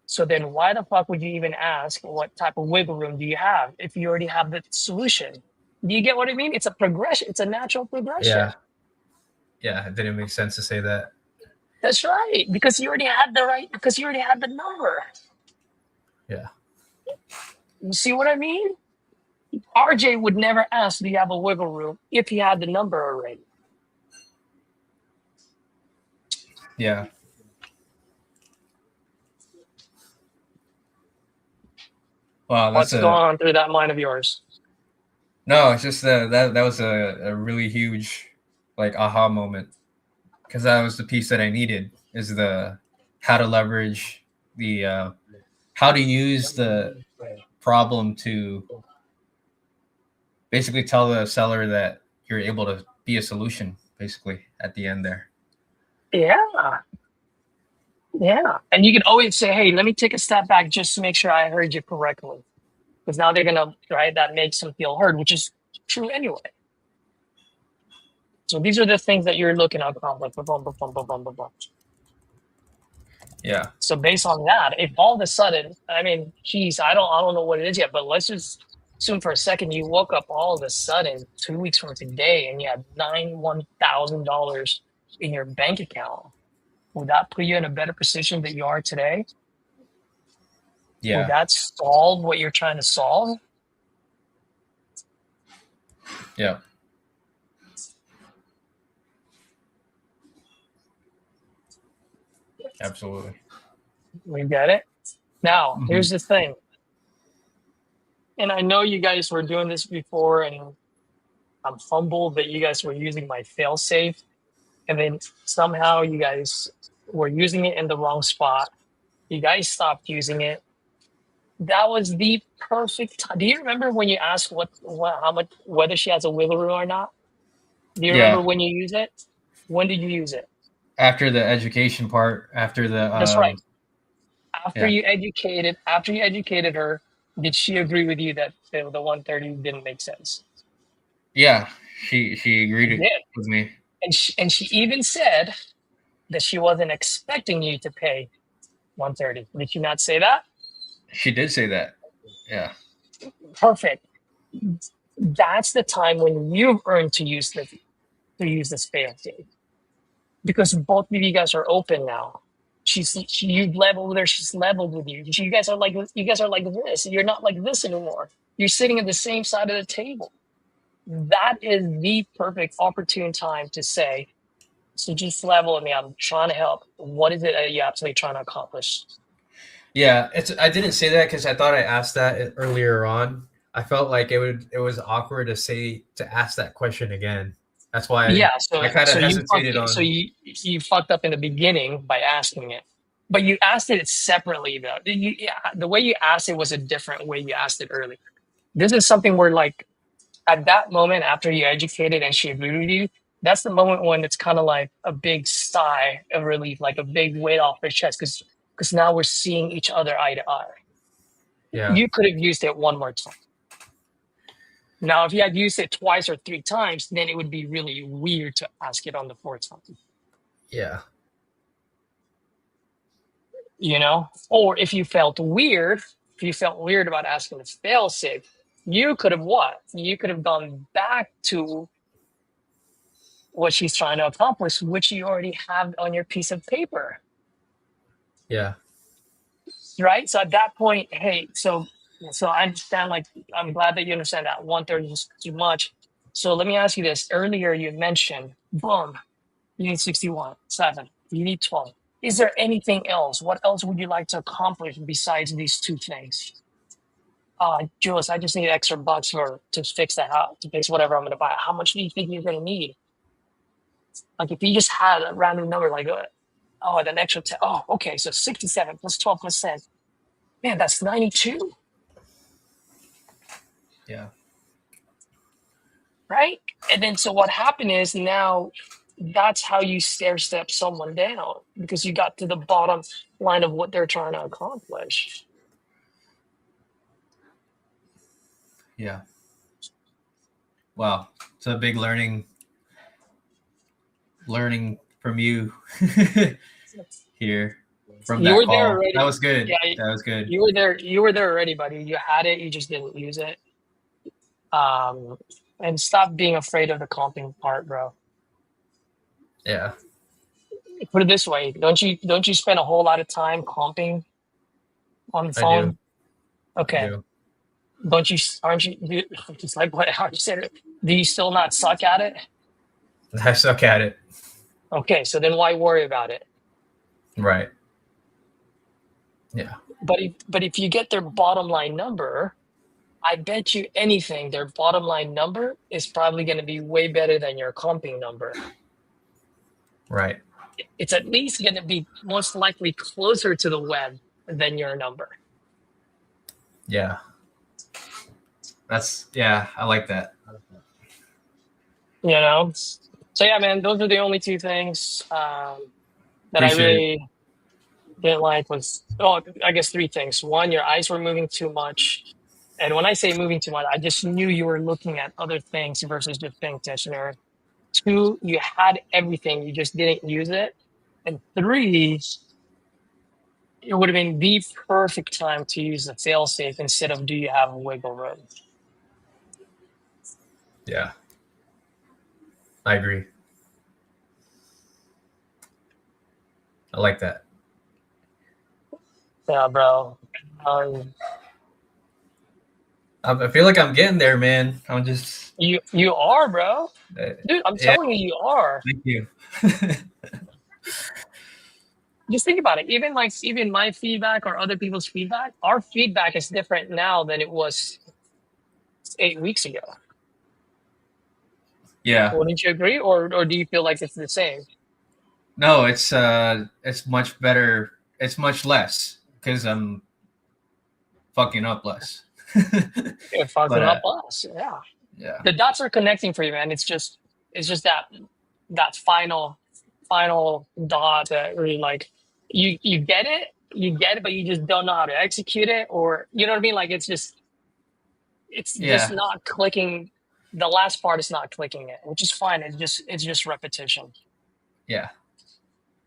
So then why the fuck would you even ask what type of wiggle room do you have if you already have the solution? Do you get what I mean? It's a progression. It's a natural progression. Yeah, yeah, it didn't make sense to say that. That's right. Because you already had the number. Yeah, You see what I mean? RJ would never ask, do you have a wiggle room if he had the number already? yeah. Wow, What's going on through that mind of yours? no, it's just that was a really huge like aha moment because that was the piece that I needed is the how to leverage the how to use the problem to basically tell the seller that you're able to be a solution basically at the end there. Yeah. Yeah. And you can always say, hey, let me take a step back just to make sure I heard you correctly. Because now they're going to, right? That makes them feel heard, which is true anyway. So these are the things that you're looking at. Yeah, So based on that, if all of a sudden, I mean, geez, I don't know what it is yet, but let's just assume for a second you woke up all of a sudden 2 weeks from today and you had $91,000 in your bank account. Would that put you in a better position than you are today? Would yeah, that solve what you're trying to solve? yeah. Absolutely. We get it. Now, here's the thing. And I know you guys were doing this before, and I'm humbled that you guys were using my fail-safe. And then somehow you guys were using it in the wrong spot. You guys stopped using it. That was the perfect time. Do you remember when you asked how much, whether she has a wiggle room or not? Do you remember Yeah. when you use it? When did you use it? After the education part, after the That's right. After yeah. you educated her, did she agree with you that the 130 didn't make sense? Yeah, she agreed Yeah. with me. And she even said that she wasn't expecting you to pay 130. Did she not say that? She did say that. Yeah. Perfect. That's the time when you've earned to use this fail-safe, because both of you guys are open now. You've leveled with her. She's leveled with you. You guys are like this. You're not like this anymore. You're sitting at the same side of the table. That is the perfect opportune time to say, so just level with me. I'm trying to help. What is it that you're absolutely trying to accomplish? Yeah, I didn't say that because I thought I asked that earlier on. I felt like it was awkward to ask that question again. That's why Yeah, I kind of hesitated you fucked up in the beginning by asking it. But you asked it separately though. The way you asked it was a different way you asked it earlier. This is something where like at that moment after you educated and she agreed with you, that's the moment when it's kind of like a big sigh of relief, like a big weight off her chest, because now we're seeing each other eye to eye. Yeah. You could have used it one more time. Now, if you had used it twice or three times, then it would be really weird to ask it on the fourth time. Yeah. You know, or if you felt weird about asking the fail safe, you could have what? You could have gone back to what she's trying to accomplish, which you already have on your piece of paper, Yeah. right? So at that point, hey, so I understand. Like, I'm glad that you understand that 130 is too much. So let me ask you this. Earlier, you mentioned, boom, you need 61, 7, you need 12. Is there anything else? What else would you like to accomplish besides these two things? Jules, I just need extra bucks to fix that house, to fix whatever I'm going to buy. How much do you think you're going to need? Like if you just had a random number, like, an extra 10. Oh, okay. So 67 plus 12%. Man, that's 92, Yeah. right? And then so what happened is now that's how you stair step someone down because you got to the bottom line of what they're trying to accomplish. Yeah. Wow. It's a big learning from you here from You that were there call. already. That was good. Yeah, That was good. you were there already, buddy. You had it, you just didn't use it. And stop being afraid of the comping part, bro. Yeah. Put it this way, don't you spend a whole lot of time comping on the I phone? do. Okay. I do. Aren't you just like what Howard said? Do you still not suck at it? I suck at it. Okay, so then why worry about it? Right. Yeah. But if you get their bottom line number, I bet you anything their bottom line number is probably going to be way better than your comping number. Right. It's at least going to be most likely closer to the web than your number. Yeah. I like that. You know? So yeah, man, those are the only two things that Appreciate I really didn't like was, I guess three things. One, your eyes were moving too much. And when I say moving too much, I just knew you were looking at other things versus just paying attention there. Two, you had everything, you just didn't use it. And three, it would have been the perfect time to use the failsafe instead of do you have a wiggle room? Yeah. I agree. I like that. Yeah, bro. I feel like I'm getting there, man. I'm just. You are, bro. Dude, I'm telling you are. Thank you. Just think about it. Even my feedback or other people's feedback, our feedback is different now than it was 8 weeks ago. Yeah. Wouldn't you agree, or do you feel like it's the same? No, it's much better. It's much less because I'm fucking up less. You're fucking up us. Yeah. Yeah. The dots are connecting for you, man. It's just that final dot that really like you get it, but you just don't know how to execute it, or you know what I mean? Like it's just not clicking. The last part is not clicking it, which is fine. It's just repetition. Yeah.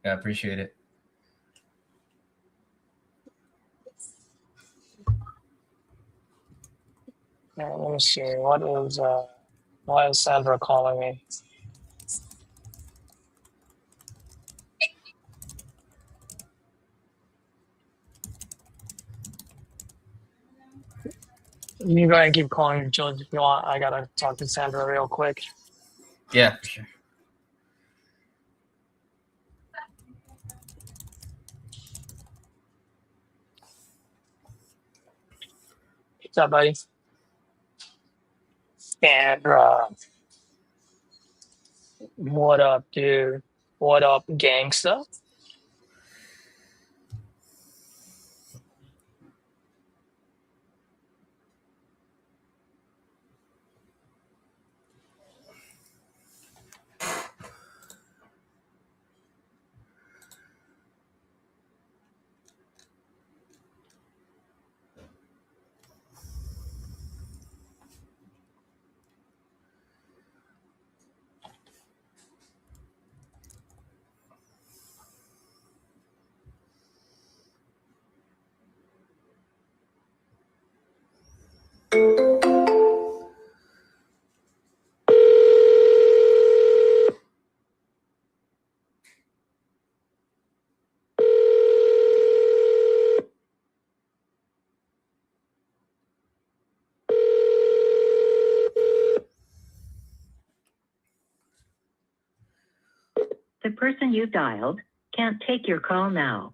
I appreciate it. Let me see. Why is Sandra calling me? You go ahead and keep calling George if you want. I gotta talk to Sandra real quick. Yeah, for sure. What's up, buddy? Sandra. What up, dude? What up, gangsta? person you dialed can't take your call now.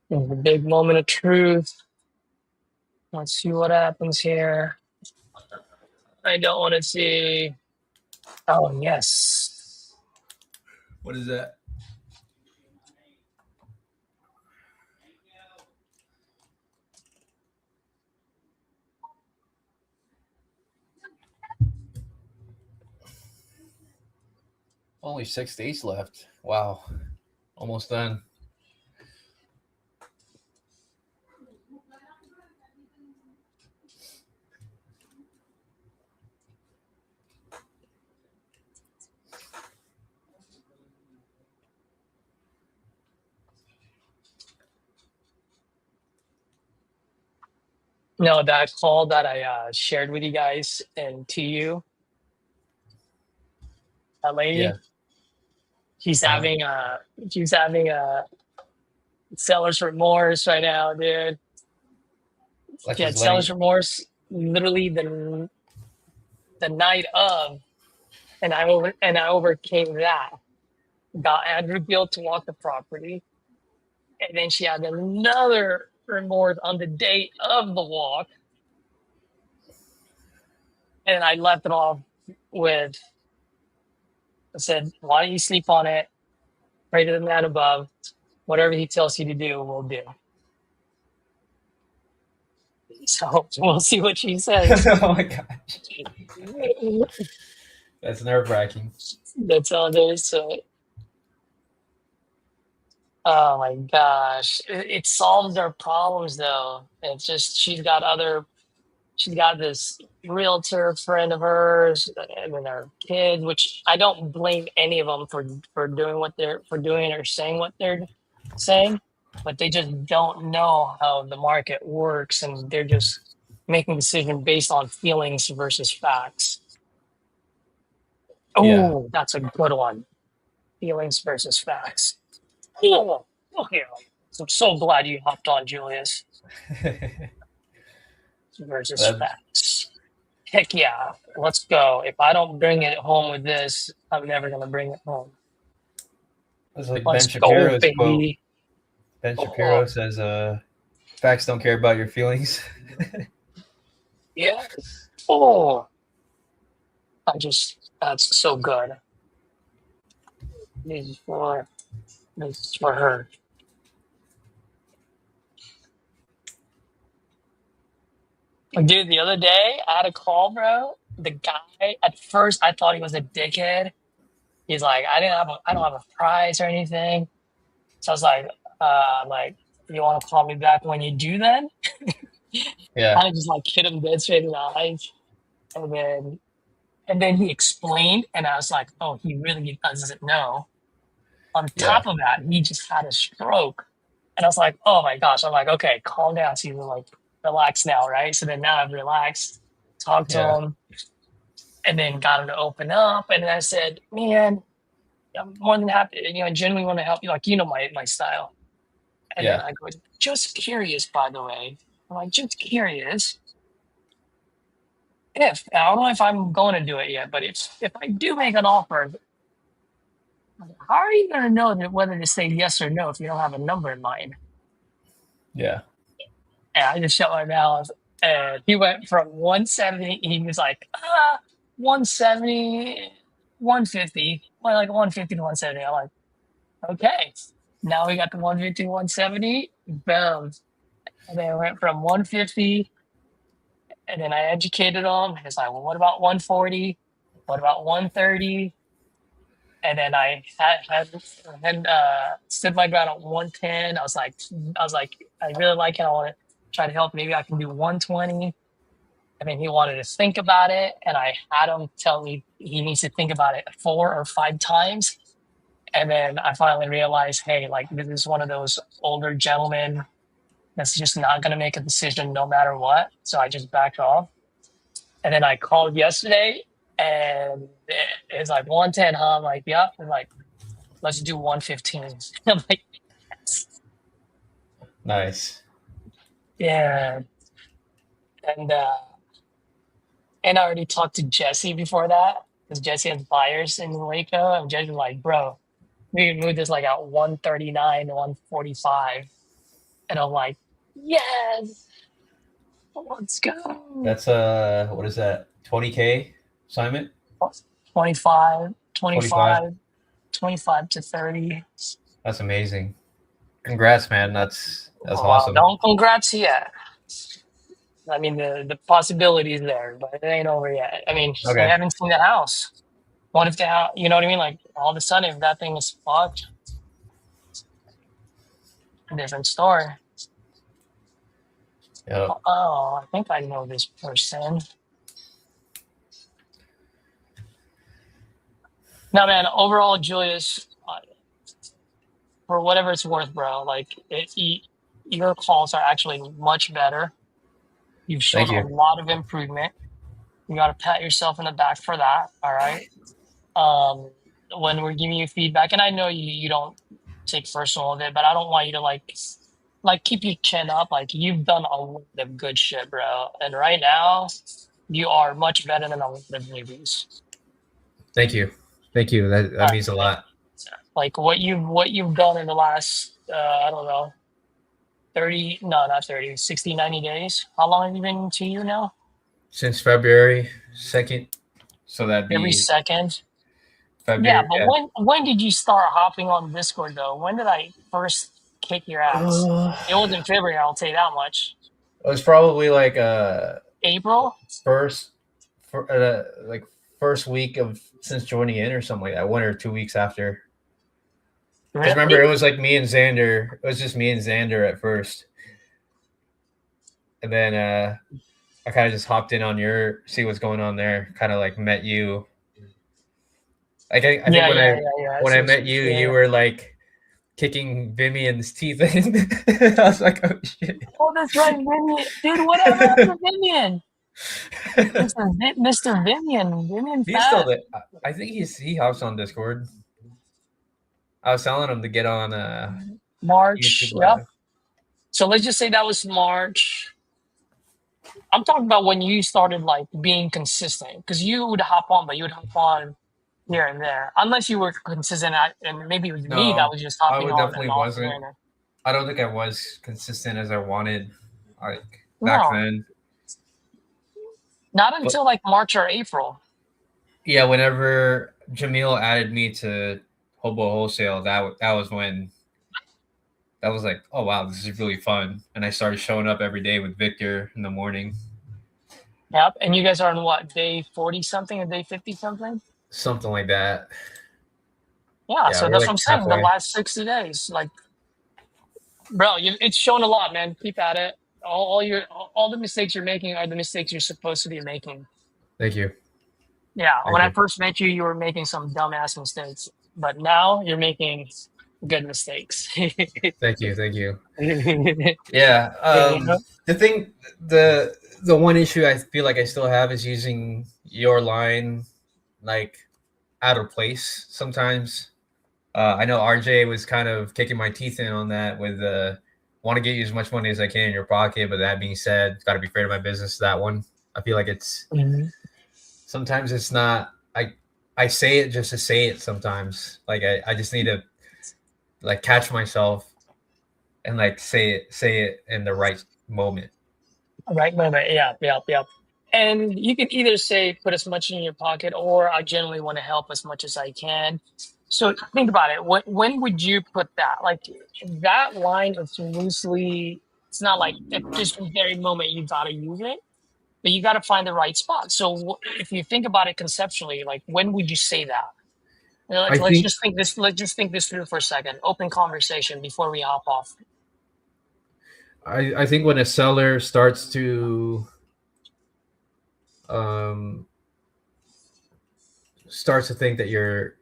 The big moment of truth. Let's see what happens here. I don't want to see. Oh, yes. What is that? Only 6 days left. Wow. Almost done. No, that call that I shared with you guys and to you, that lady, Yeah. she's Uh-huh. having a seller's remorse right now, dude. Like She she's had letting. seller's remorse literally the night of, and I overcame that. Got Andrew Gill to walk the property, and then she had another remorse on the day of the walk, and I left it off with, I said, "Why don't you sleep on it? Pray to the man above. Whatever he tells you to do, we'll do." So we'll see what she says. Oh my gosh. That's nerve wracking. That's all there is to it. Oh my gosh. It solves their problems though. It's just she's got this realtor friend of hers and then her kids, which I don't blame any of them for doing what they're for doing or saying what they're saying, but they just don't know how the market works and they're just making decisions based on feelings versus facts. Yeah. Oh, that's a good one. Feelings versus facts. Oh, okay. I'm so glad you hopped on, Julius. Versus That, facts. Heck yeah, let's go. If I don't bring it home with this, I'm never gonna bring it home. that's like Ben Let's go, Shapiro's quote. baby. Ben Oh, Shapiro says, facts don't care about your feelings. yeah. Oh, that's so good. This is for her. Dude, the other day I had a call, bro. The guy at first I thought he was a dickhead. He's like, I don't have a price or anything. So I was like, you want to call me back when you do then? Yeah. I just like hit him dead straight in the eyes. And then he explained, and I was like, oh, he really doesn't know. On Yeah. top of that, he just had a stroke. And I was like, oh my gosh. I'm like, okay, calm down. So you were like, relax now, right? So then now I've relaxed, talked to Yeah. him, and then got him to open up. And then I said, man, I'm more than happy, I genuinely want to help you. Like, my style. And then Yeah. I go, just curious, by the way. I'm like, just curious if, I don't know if I'm going to do it yet, but if I do make an offer, how are you going to know that whether to say yes or no if you don't have a number in mind? Yeah. And I just shut my mouth. And he went from 170, he was like, 170, 150, well, like 150 to 170. I'm like, okay. Now we got the 150, 170, boom. And then it went from 150, and then I educated him. He's like, well, what about 140? What about 130? And then I stood my ground at 110. I was like, I really like it. I want to try to help. Maybe I can do 120. And then he wanted to think about it, and I had him tell me he needs to think about it 4 or 5 times. And then I finally realized, hey, like this is one of those older gentlemen that's just not going to make a decision no matter what. So I just backed off. And then I called yesterday, and it's like 110, huh? I'm like, yep. I'm like, let's do 115. I'm like, yes. Nice. Yeah. And I already talked to Jesse before that, because Jesse has buyers in Waco. And Jesse was like, bro, we can move this like at 139, 145. And I'm like, yes, let's go. That's what is that? 20K assignment? 25, 25. 25 to 30. That's amazing. Congrats, man. That's Wow, awesome. don't congrats yet. I mean, the possibilities there, but it ain't over yet. I mean, we Okay. haven't seen the house. What if the house, you know what I mean? Like, all of a sudden, if that thing is fucked, a different story. Yep. Oh, I think I know this person. No, man, overall, Julius, for whatever it's worth, bro, like, your calls are actually much better. You've shown Thank a you. lot of improvement. You got to pat yourself in the back for that. All right. When we're giving you feedback, and I know you don't take personal of it, but I don't want you to like keep your chin up. Like, you've done a lot of good shit, bro. And right now, you are much better than a lot of newbies. Thank you. Thank you. That means a lot. Like what you've done in the last I don't know, 30, no, not 30, 60, 90 days. How long have you been to you now? Since February 2nd. So that'd be Every second. February. Yeah, but when did you start hopping on Discord though? When did I first kick your ass? It wasn't February, I'll tell you that much. It was probably like April? first week of since joining in or something like that, 1 or 2 weeks after. Because remember, it was like me and Xander. It was just me and Xander at first, and then I kind of just hopped in on see what's going on there. Kind of like met you. Like I think when I met you, you were like kicking Vivian's teeth in. I was like, oh shit. Oh, that's right, Vivian. Dude, whatever happened to Vivian? Mr. Vivian. Vivian He's still there. I think he hops on Discord. I was telling him to get on March. YouTube Yep. Live. So let's just say that was March. I'm talking about when you started like being consistent, because you would hop on, but you would hop on here and there, unless you were consistent. And maybe it was me that was just hopping on. Definitely wasn't. I don't think I was consistent as I wanted, like back then. Not until like March or April. Yeah, whenever Jamil added me to Hobo Wholesale, that was when that was like, oh wow, this is really fun. And I started showing up every day with Victor in the morning. Yep. And you guys are on what, day 40 something or day 50 something? Something like that. Yeah, so that's what I'm saying. The last 60 days. Like, bro, it's shown a lot, man. Keep at it. All the mistakes you're making are the mistakes you're supposed to be making. Thank you. Yeah, when I first met you, you were making some dumbass mistakes, but now you're making good mistakes. Thank you. Yeah. The one issue I feel like I still have is using your line like out of place sometimes. I know RJ was kind of kicking my teeth in on that with want to get you as much money as I can in your pocket. But that being said, got to be fair to my business. That one, I feel like it's sometimes it's not. I say it just to say it. Sometimes, like I just need to like catch myself and like say it in the right moment. Right moment. Yeah, yeah, yeah. And you can either say put as much in your pocket, or I generally want to help as much as I can. So think about it. When would you put that? Like that line is loosely. It's not like at this very moment you gotta use it, but you gotta find the right spot. So if you think about it conceptually, like when would you say that? You know, I let's think just think this. Let's just think this through for a second. Open conversation before we hop off. I think when a seller starts to think that you're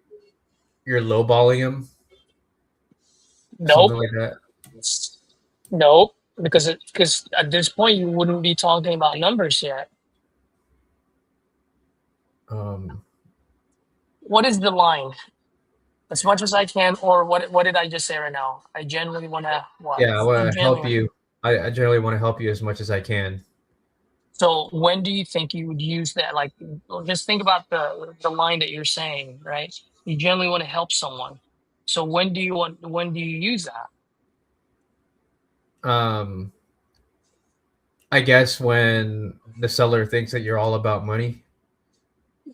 lowballing him, something Nope. like that. Nope. Because at this point you wouldn't be talking about numbers yet. Um, What is the line? As much as I can, or what did I just say right now? I genuinely wanna what? yeah, I I want to help genuinely you. I generally want to help you as much as I can. so when do you think you would use that? Like just think about the line that you're saying, right? You generally want to help someone. So when do you use that? Um, I guess when the seller thinks that you're all about money,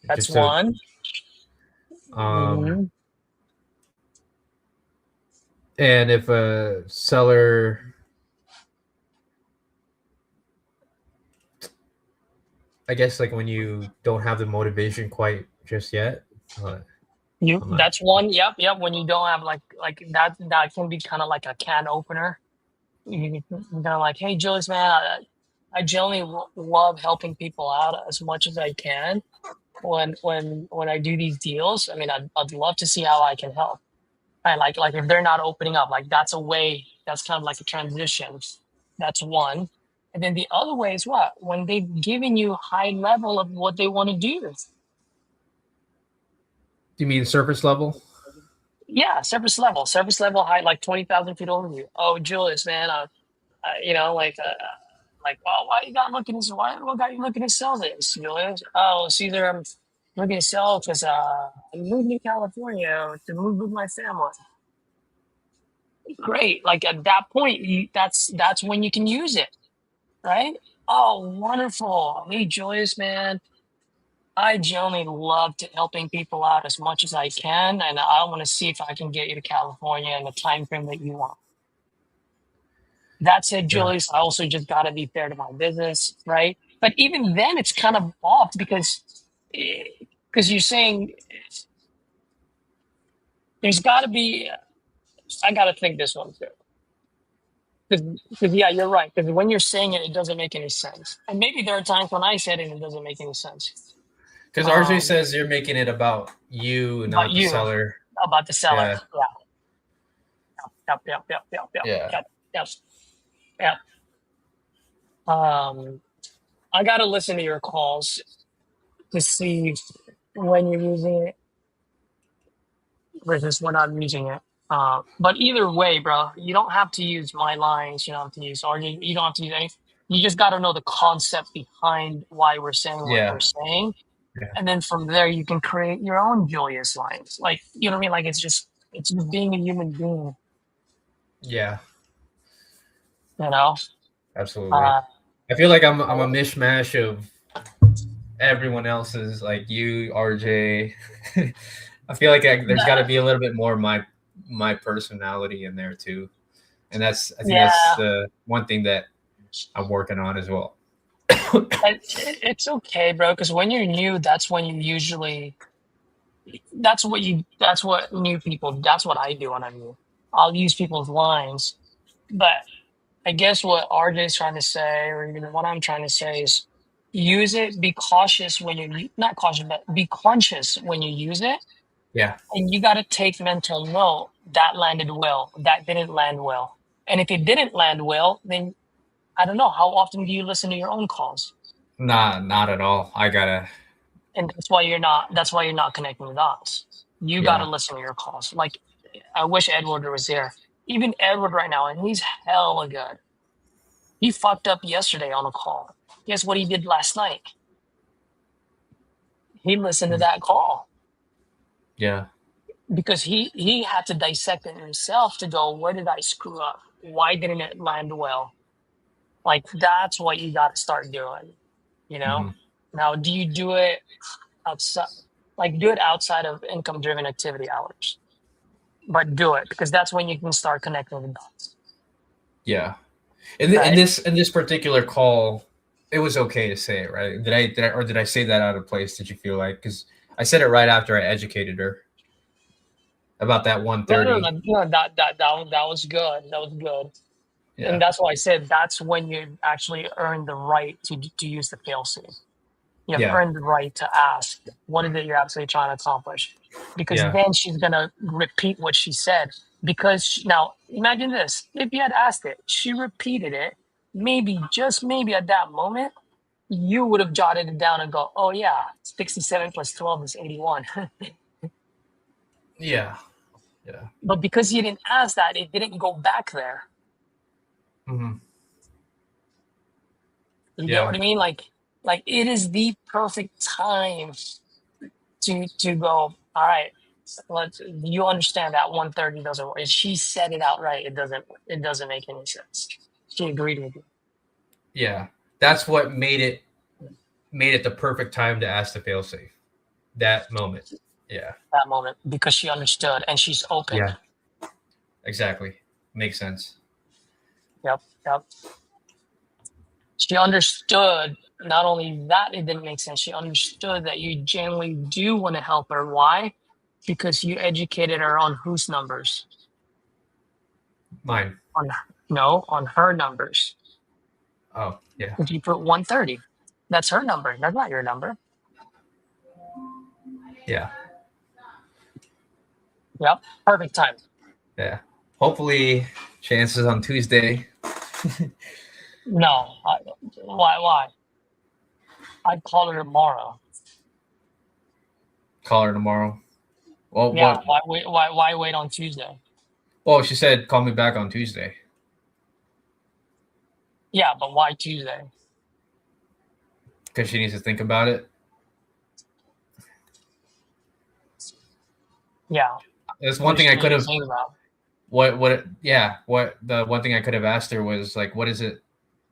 That's just to one. um, Hmm. and if a seller, I guess like when you don't have the motivation quite just yet. I'm not. That's one. Yep, yep. When you don't have like that can be kind of like a can opener. You're kind of like, hey, Julius, man, I generally love helping people out as much as I can. When I do these deals, I mean, I'd love to see how I can help. And like if they're not opening up, like that's a way. That's kind of like a transition. That's one. And then the other way is what? When they've given you high level of what they want to do. Do you mean surface level? Yeah, surface level high, like 20,000 feet over you. Oh, Julius, man, you know, like, well, why you got looking to why what got you looking to sell this, Julius? Oh, it's either I'm looking to sell because I moved to California to move with my family. Great, like at that point, that's when you can use it, right? Oh, wonderful. Hey, Julius, man, I generally love to helping people out as much as I can, and I want to see if I can get you to California in the time frame that you want. That said, Yeah. Julius, I also just got to be fair to my business, right? But even then, it's kind of off because you're saying there's got to be. I got to think this one through. Because yeah, you're right. Because when you're saying it, it doesn't make any sense. And maybe there are times when I said it, and it doesn't make any sense. Because RJ Um, says you're making it about you, about not the you, seller. about the seller. Yeah. Yeah. Yep. Yeah. Yep. Yep. Yep. I got to listen to your calls to see when you're using it versus when I'm using it. But either way, bro, you don't have to use my lines. You don't have to use, or you don't have to use any. You just got to know the concept behind why we're saying what Yeah. we're saying, Yeah. and then from there you can create your own Julius lines. Like you know what I mean? Like it's just being a human being. Yeah. You know. Absolutely. Uh, I feel like I'm a mishmash of everyone else's, like you, RJ. I feel like there's got to be a little bit more of my personality in there too, and I think yeah, that's the one thing that I'm working on as well. it's okay, bro. Because when you're new, that's when you usually that's what new people that's what I do when I'm new. I'll use people's lines. But I guess what RJ's trying to say, or even what I'm trying to say is use it, be cautious when you're not cautious, but be conscious when you use it. Yeah. And you gotta take mental note that landed well, that didn't land well. And if it didn't land well, then I don't know, how often do you listen to your own calls? Nah, not at all. I gotta. And that's why you're not connecting the dots. You got to Yeah. listen to your calls. Like I wish Edward was here. Even Edward right now, and he's hella good. He fucked up yesterday on a call. Guess what he did last night? He listened to that call Yeah. because he had to dissect it himself to go, where did I screw up? Why didn't it land well? Like that's what you got to start doing. You know. Hmm. Now, do you do it outside? Like do it outside of income-driven activity hours, but do it because that's when you can start connecting the dots. Yeah. In Right? this particular call, it was okay to say it, right? Did I say that out of place? Did you feel like, because I said it right after I educated her about that No, no, 130. no, no. That was good. That was good. And Yeah. that's why I said that's when you actually earn the right to use the failsafe. You have Yeah. earned the right to ask, what is it you're absolutely trying to accomplish? Because Yeah. then she's going to repeat what she said. Now, imagine this. If you had asked it, she repeated it, maybe, just maybe at that moment, you would have jotted it down and go, oh, yeah, 67 plus 12 is 81. Yeah. Yeah. But because you didn't ask that, it didn't go back there. Hmm. You get what Yeah. I mean? Like it is the perfect time to go, all right, you understand that 130 doesn't work. If she said it outright, it doesn't make any sense. She agreed with you Yeah. That's what made it the perfect time to ask the failsafe. That moment. Yeah. that moment because she understood and she's open. Yeah. Exactly. Makes sense. Yep. She understood not only that it didn't make sense, she understood that you genuinely do want to help her. Why? Because you educated her on whose numbers? Mine. On her numbers. Oh, yeah. If you put 130, that's her number. That's not your number. Yeah. Yep. Perfect time. Yeah. Hopefully, chances on Tuesday. No. Why? I'd call her tomorrow. Call her tomorrow. Well, Yeah. what? Why wait on Tuesday? Well, she said call me back on Tuesday. Yeah, but why Tuesday? Because she needs to think about it. Yeah. There's one thing I could have. Think about. What the one thing I could have asked her was like, what is it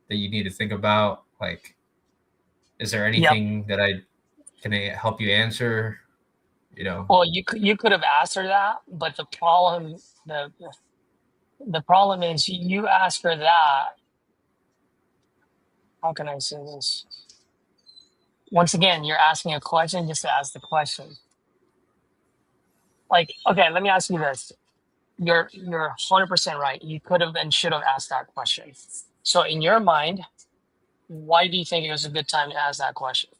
that you need to think about? Like, is there anything that I can help you answer? You know. Well, you could have asked her that, but the problem is you ask her that. How can I say this? Once again, you're asking a question just to ask the question. Like, okay, let me ask you this. You're 100% right. You could have and should have asked that question. So in your mind, why do you think it was a good time to ask that question?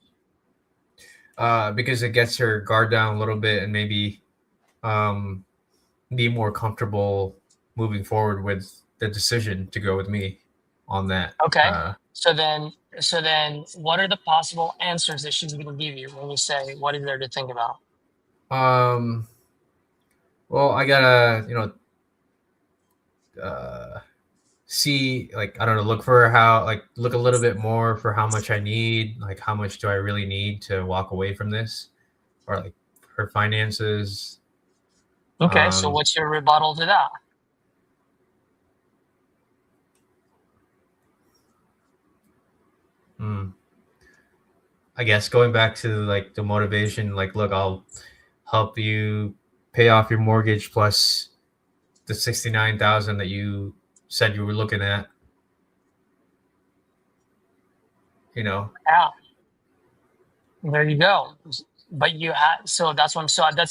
Because it gets her guard down a little bit and maybe be more comfortable moving forward with the decision to go with me on that. Okay. So then what are the possible answers that she's going to give you when you say, what is there to think about? Well, I gotta, see, like, I don't know, look a little bit more for how much I need, like how much do I really need to walk away from this, or like her finances. Okay, so what's your rebuttal to that? I guess going back to like the motivation, like, look, I'll help you pay off your mortgage plus the 69,000 that you said you were looking at. Yeah. There you go. But you had that's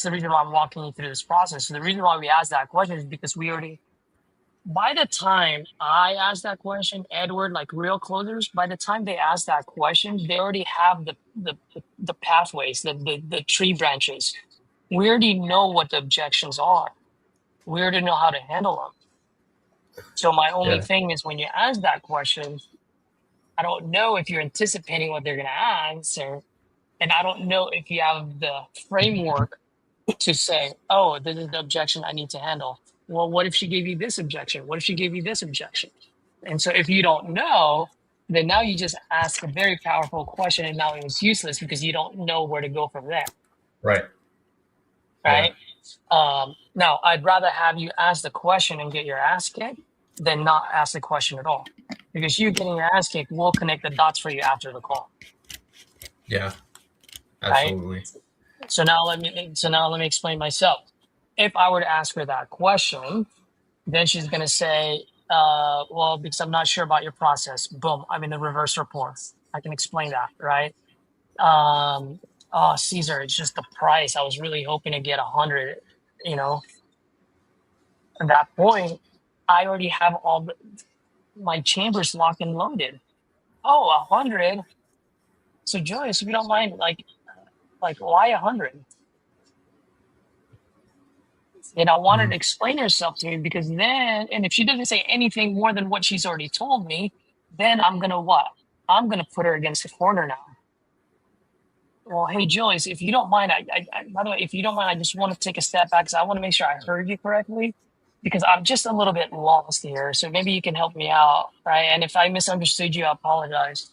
the reason why I'm walking you through this process. So the reason why we asked that question is because by the time I asked that question, Edward, like real closers, by the time they ask that question, they already have the pathways, the tree branches. We already know what the objections are. We already know how to handle them. So my only thing is when you ask that question, I don't know if you're anticipating what they're going to answer, and I don't know if you have the framework to say, oh, this is the objection I need to handle. Well, what if she gave you this objection? What if she gave you this objection? And so if you don't know, then now you just ask a very powerful question and now it's useless because you don't know where to go from there. Right. Right. Now I'd rather have you ask the question and get your ass kicked than not ask the question at all. Because you getting your ass kicked will connect the dots for you after the call. Yeah. Right. Absolutely. So now let me explain myself. If I were to ask her that question, then she's gonna say, well, because I'm not sure about your process. Boom, I'm in the reverse report. I can explain that, right? Oh, Caesar, it's just the price. I was really hoping to get 100, you know. At that point, I already have my chambers locked and loaded. Oh, 100. So Joyce, if you don't mind, like why 100? And I wanted to explain herself to me because then, and if she doesn't say anything more than what she's already told me, then I'm gonna what? I'm gonna put her against the corner now. Well, hey Joyce, if you don't mind, by the way, if you don't mind, I just want to take a step back because I want to make sure I heard you correctly because I'm just a little bit lost here. So maybe you can help me out, right? And if I misunderstood you, I apologize.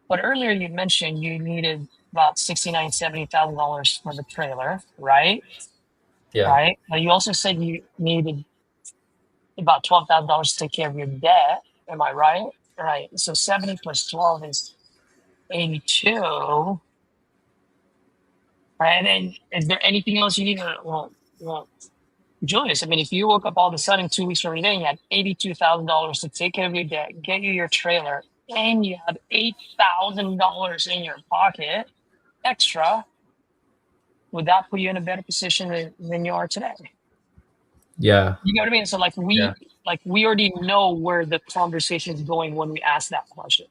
But earlier you mentioned you needed about $70,000 for the trailer, right? Yeah. Right. Now you also said you needed about $12,000 to take care of your debt. Am I right? Right. So 70 plus 12 is 82. Right. And then is there anything else you need? Well, Julius, I mean, if you woke up all of a sudden 2 weeks from today and you had $82,000 to take care of your debt, get you your trailer, and you have $8,000 in your pocket extra, would that put you in a better position than you are today? Yeah. You know what I mean? So we already know where the conversation is going when we ask that question.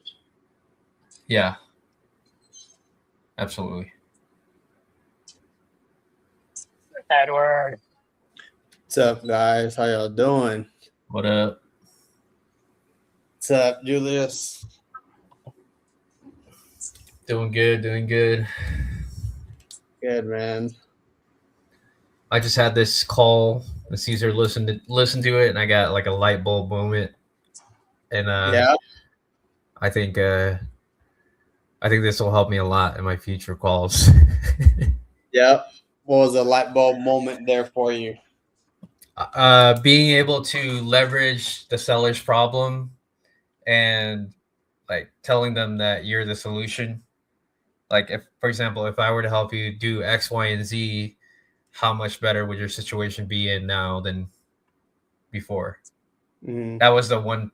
Yeah. Absolutely. Edward. What's up, guys? How y'all doing? What up? What's up, Julius? Doing good. Doing good. Good, man. I just had this call. The Caesar listened to it, and I got like a light bulb moment. And Yeah. I think this will help me a lot in my future calls. Yep. What was a light bulb moment there for you? Being able to leverage the seller's problem and like telling them that you're the solution. Like if, for example, if I were to help you do X, Y, and Z, how much better would your situation be in now than before? Mm-hmm. That was the one.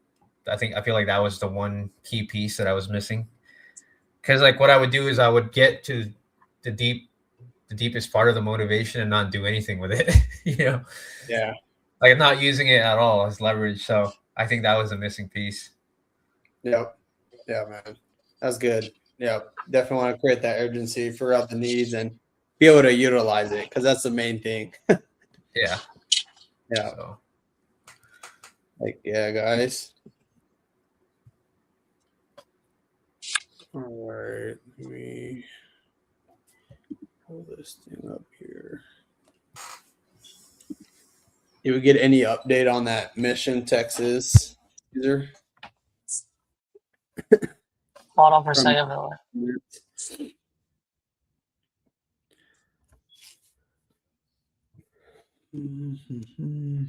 I feel like that was the one key piece that I was missing. Because like what I would do is I would get to the deepest part of the motivation and not do anything with it. Yeah. Like I'm not using it at all as leverage. So I think that was a missing piece. Yep. Yeah, man. That's good. Yep. Definitely want to create that urgency, figure out the needs, and be able to utilize it because that's the main thing. Yeah. Yeah. So. Like, yeah, guys. All right. Let me pull this thing up here. Did we get any update on that Mission, Texas user? Hold on for a second, Miller. Mm-hmm.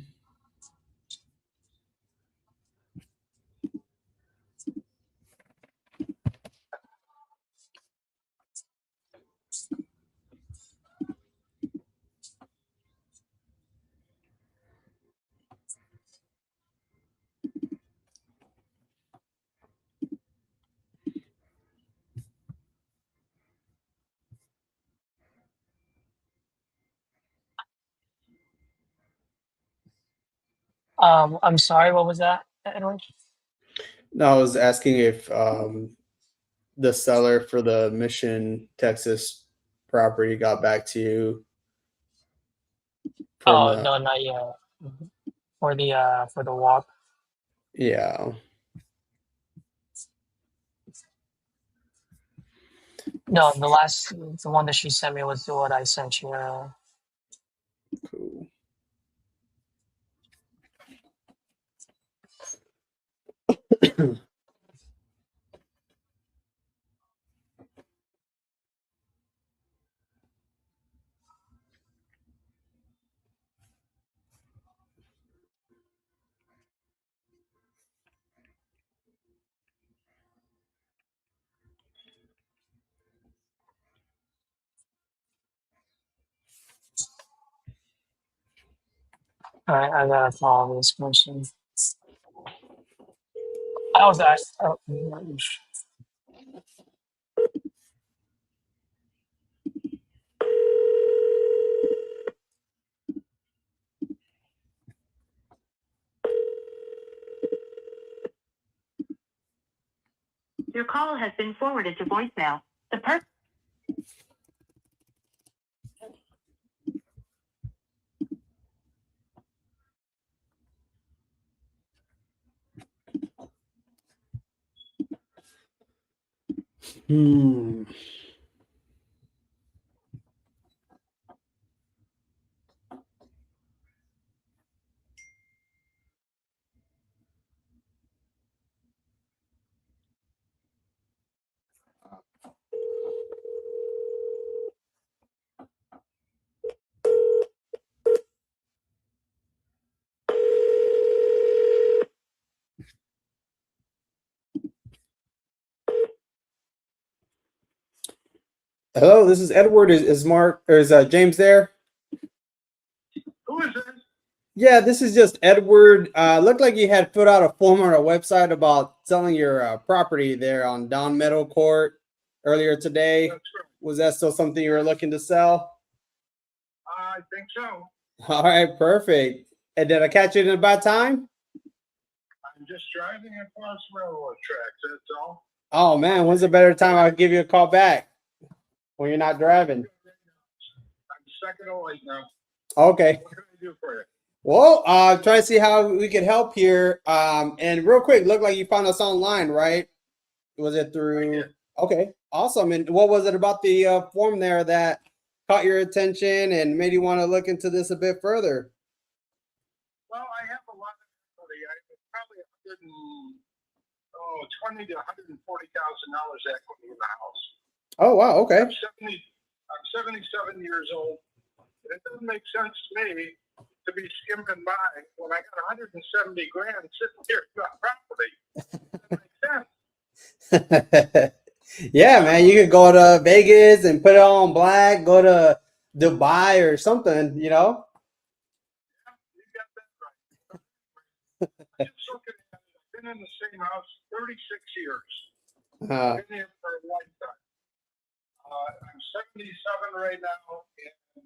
I'm sorry, what was that, Edward? No, I was asking if the seller for the Mission, Texas property got back to you. No, not yet. For the walk. Yeah. No, the one that she sent me was what I sent you. Cool. All right, I gotta follow this question. I was asked. Oh, Your call has been forwarded to voicemail. The person. Hmm. Hello, this is Edward. Is Mark or is James there? Who is this? Yeah, this is just Edward. Looked like you had put out a form on our website about selling your property there on Don Meadow Court earlier today. That's right. Was that still something you were looking to sell? I think so. All right, perfect. And did I catch you at a bad time? I'm just driving across railroad tracks, that's all. Oh man, when's a better time I'll give you a call back when you're not driving? I'm second to light now. Okay. What can I do for you? Well, trying to see how we could help here. And real quick, looked like you found us online, right? Was it I through? did. Okay, awesome. And what was it about the form there that caught your attention and made you want to look into this a bit further? Well, I have a lot of equity. I have probably $20,000 to $140,000 equity in the house. Oh wow, okay. I'm 77 years old. And it doesn't make sense to me to be skimming by when I got 170 grand sitting here in my property. It doesn't make sense. Yeah, man, you could go to Vegas and put it on black, go to Dubai or something, you know? You got that right. I'm just looking at it. I've been in the same house 36 years. Uh, I've been here for a lifetime. I'm 77 right now, and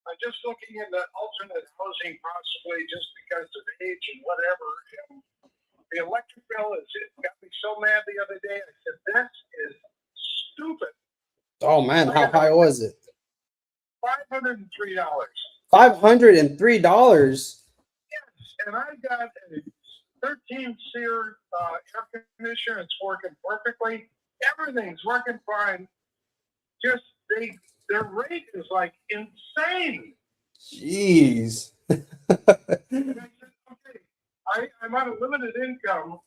I'm just looking into alternate housing possibly just because of age and whatever. And the electric bill it got me so mad the other day. I said, this is stupid. oh man, how high was it? $503. $503. And I got a 13 SEER air conditioner. It's working perfectly. Everything's working fine. Just their rate is like insane. Jeez. And I said, okay, I'm on a limited income,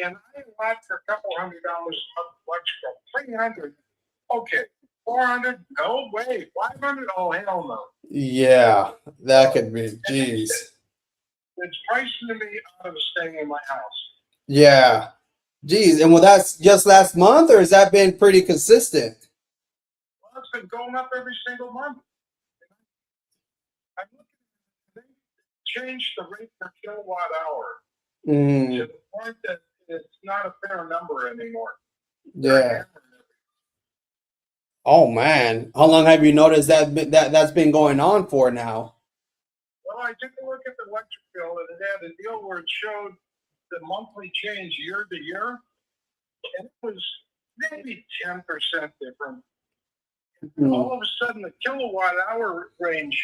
and I want for a couple $100 electrical. $300. Okay. 400? No way. 500? Oh hell no. Yeah, that could be. Jeez. It's pricing me out of staying in my house. Yeah. Jeez. And well, that's just last month, or has that been pretty consistent? Well, it's been going up every single month. I'm looking, they changed the rate per kilowatt hour Mm, to the point that it's not a fair number anymore. yeah. Oh man, how long have you noticed that's been going on for now? Well, I took a look at the electric bill, and it had a deal where it showed the monthly change year to year, and it was maybe 10% different. Mm, All of a sudden, the kilowatt hour range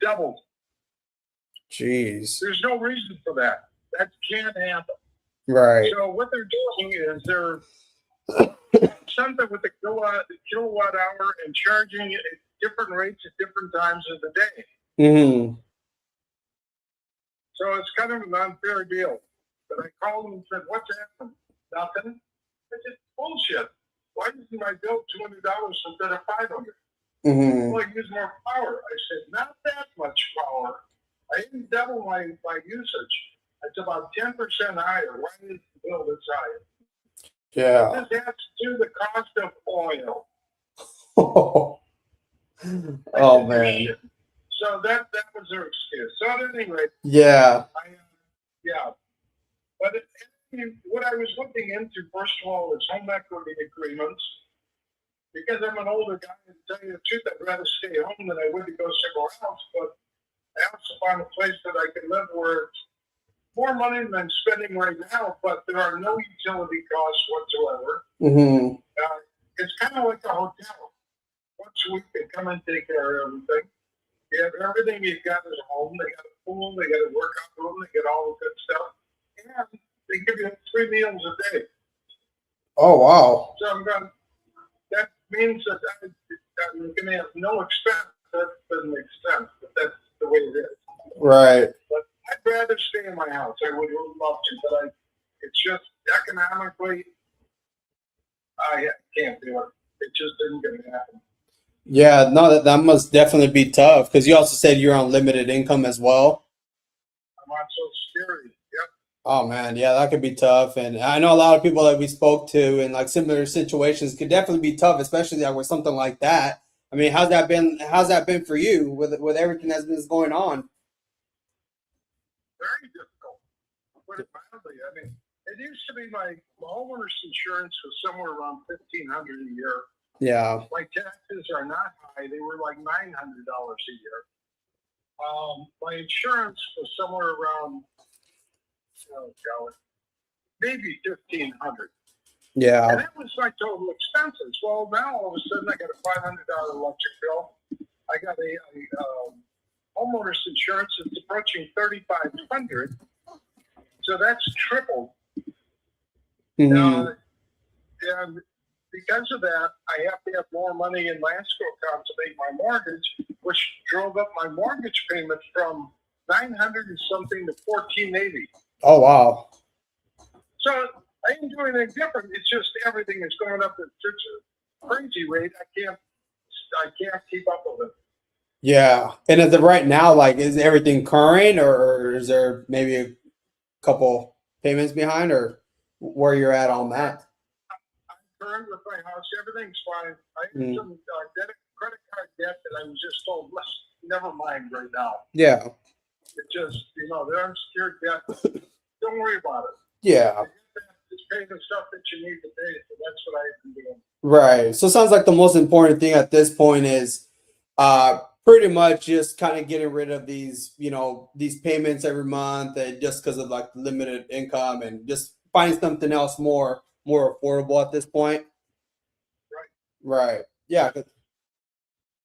doubled. jeez. There's no reason for that. That can't happen. Right. So what they're doing is they're something with the kilowatt hour and charging it at different rates at different times of the day. Mm-hmm. So it's kind of an unfair deal. But I called them and said, "What's happened?" Nothing. I said, "Bullshit. Why isn't my bill $200 instead of $500? Mm-hmm. Well, I use more power." I said, "Not that much power. I didn't double my usage. It's about 10% higher. Why is the bill this high?" Yeah. This adds to the cost of oil. Oh man. So that was their excuse. So at any rate, Yeah. yeah. But what I was looking into, first of all, is home equity agreements. Because I'm an older guy, and to tell you the truth, I'd rather stay home than I would to go somewhere else. But I also find a place that I can live where it's more money than I'm spending right now, but there are no utility costs whatsoever. Mm-hmm. It's kind of like a hotel. Once a week, they come and take care of everything. You have everything you've got at home. They got a pool, they got a workout room, they get all the good stuff. And they give you 3 meals a day. Oh wow. So that means that I'm going to have no expense. That doesn't make sense, but that's the way it is. Right. But I'd rather stay in my house. I would love to, but it's just economically, I can't do it. It just isn't going to happen. Yeah, no, that must definitely be tough because you also said you're on limited income as well. I'm on Social Security. Yep. Oh man, yeah, that could be tough. And I know a lot of people that we spoke to in like similar situations could definitely be tough, especially like with something like that. I mean, how's that been? How's that been for you with everything that's been going on? Very difficult. To put it mildly. I mean, it used to be my homeowner's insurance was somewhere around $1,500 a year. Yeah. My taxes are not high. They were like $900 a year. My insurance was somewhere around, maybe $1,500. Yeah. And that was my total expenses. Well, now all of a sudden I got a $500 electric bill. I got a homeowner's insurance that's approaching $3,500. So that's tripled. Mm-hmm. And because of that, I have to have more money in my escrow account to make my mortgage, which drove up my mortgage payment from $900 and something to $1,480. Oh wow. So I ain't doing anything different. It's just everything is going up at such a crazy rate. I can't keep up with it. Yeah. And as of right now, like, is everything current, or is there maybe a couple payments behind, or where you're at on that? I'm current with my house. Everything's fine. I have some credit card debt that I was just told, never mind right now. Yeah. It just, they're unsecured debt. Don't worry about it. Yeah. Just pay the stuff that you need to pay. So that's what I've been doing. Right. So it sounds like the most important thing at this point is pretty much just kind of getting rid of these, these payments every month, and just because of like limited income, and just finding something else more affordable at this point. Right. Right. Yeah.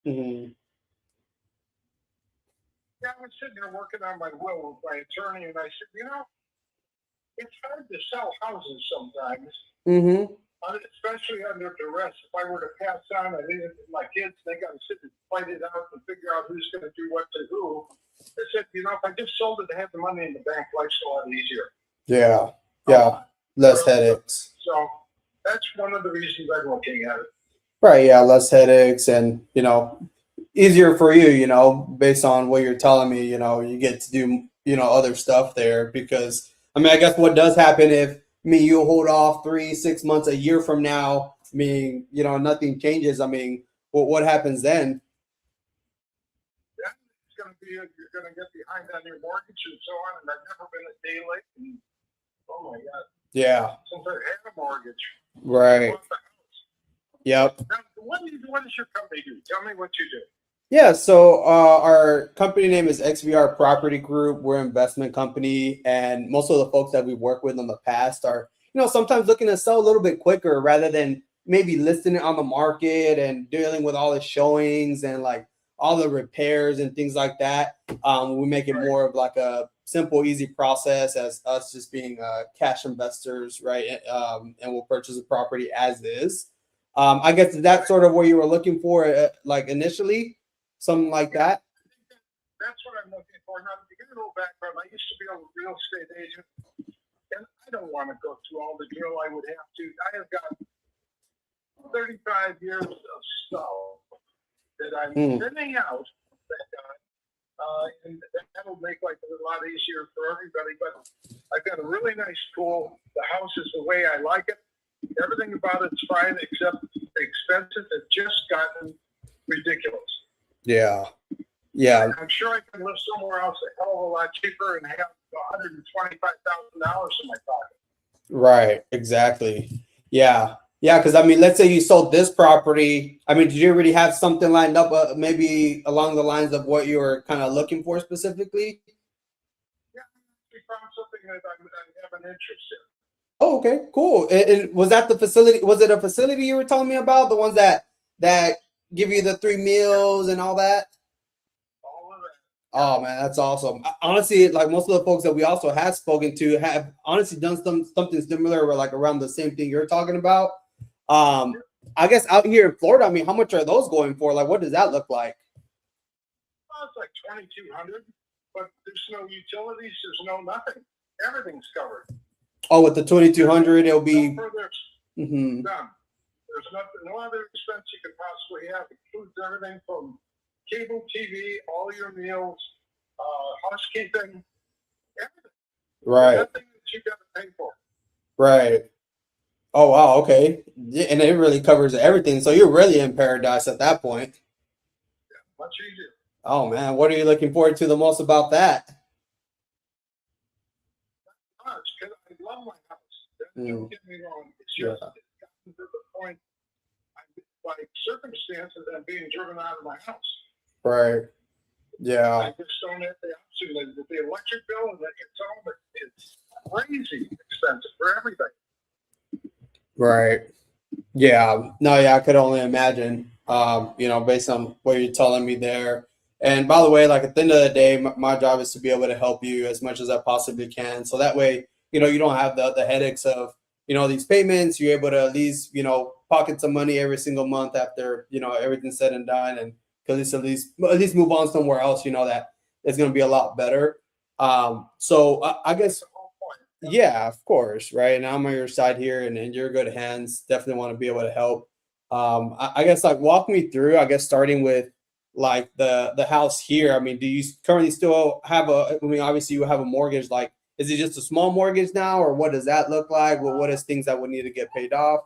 Mm-hmm. Yeah, I was sitting there working on my will with my attorney, and I said, it's hard to sell houses sometimes, Mm-hmm. especially under duress. If I were to pass on, I leave it to my kids, they got to sit and fight it out and figure out who's going to do what to who. I said, if I just sold it to have the money in the bank, life's a lot easier. Yeah. Yeah. Less headaches. So that's one of the reasons I'm looking at it. Right. Yeah. Less headaches, and, easier for you, based on what you're telling me, you get to do, other stuff there, because I guess what does happen if you hold off 3-6 months, a year from now, nothing changes. What happens then? Yeah, it's going to be, you're going to get behind on your mortgage and so on. And I've never been a day late. And, oh my God. Yeah. Since I had a mortgage. Right. Yep. Now, what does your company do? Tell me what you do. Yeah, so our company name is XVR Property Group. We're an investment company, and most of the folks that we work with in the past are, sometimes looking to sell a little bit quicker rather than maybe listing it on the market and dealing with all the showings and like all the repairs and things like that. We make it more of like a simple, easy process as us just being cash investors, right? And we'll purchase a property as is. I guess that's sort of what you were looking for, like initially. Something like that? that's what I'm looking for. Now, to give you a little background, I used to be a real estate agent, and I don't want to go through all the drill I would have to. I have got 35 years of stuff that I'm thinning out, thank God. And that'll make life a lot easier for everybody. But I've got a really nice pool. The house is the way I like it. Everything about it's fine except the expenses have just gotten ridiculous. Yeah. Yeah. I'm sure I can live somewhere else a hell of a lot cheaper and have $125,000 in my pocket. Right. Exactly. Yeah. Yeah. Because I mean, let's say you sold this property. I mean, did you already have something lined up, maybe along the lines of what you were kind of looking for specifically? Yeah, we found something that I have an interest in. Oh, okay, cool. And was that the facility? Was it a facility you were telling me about? The ones that give you the 3 meals and all that? All of that. Oh man, that's awesome. Honestly, like most of the folks that we also have spoken to have honestly done something similar or like around the same thing you're talking about. I guess out here in Florida, I mean, how much are those going for? Like, what does that look like? Well, it's like $2,200, but there's no utilities. There's no nothing. Everything's covered. Oh, with the 2,200, it'll be No further mhm. done. There's nothing, no other expense you could possibly have. It includes everything from cable TV, all your meals, housekeeping, everything. Right, Nothing that you got to pay for. right. Oh wow, okay. Yeah, and it really covers everything. So you're really in paradise at that point. Much easier. Oh man, what are you looking forward to the most about that? Because I love my house. Don't get me wrong. It's just it's gotten to the point, by circumstances, I'm being driven out of my house. Right. Yeah. I just don't have the option. The electric bill and it's crazy expensive for everything. Right. Yeah. No, yeah, I could only imagine, based on what you're telling me there. And by the way, like at the end of the day, my job is to be able to help you as much as I possibly can. So that way, you don't have the headaches of, these payments. You're able to at least, pocket some money every single month after, everything's said and done. And at least move on somewhere else, that is going to be a lot better. So I guess, yeah, of course. Right. And I'm on your side here and in your good hands. Definitely want to be able to help. I guess like walk me through, I guess, starting with like the house here. I mean, do you currently still have obviously you have a mortgage, like, is it just a small mortgage now, or what does that look like? Well, what is things that would need to get paid off?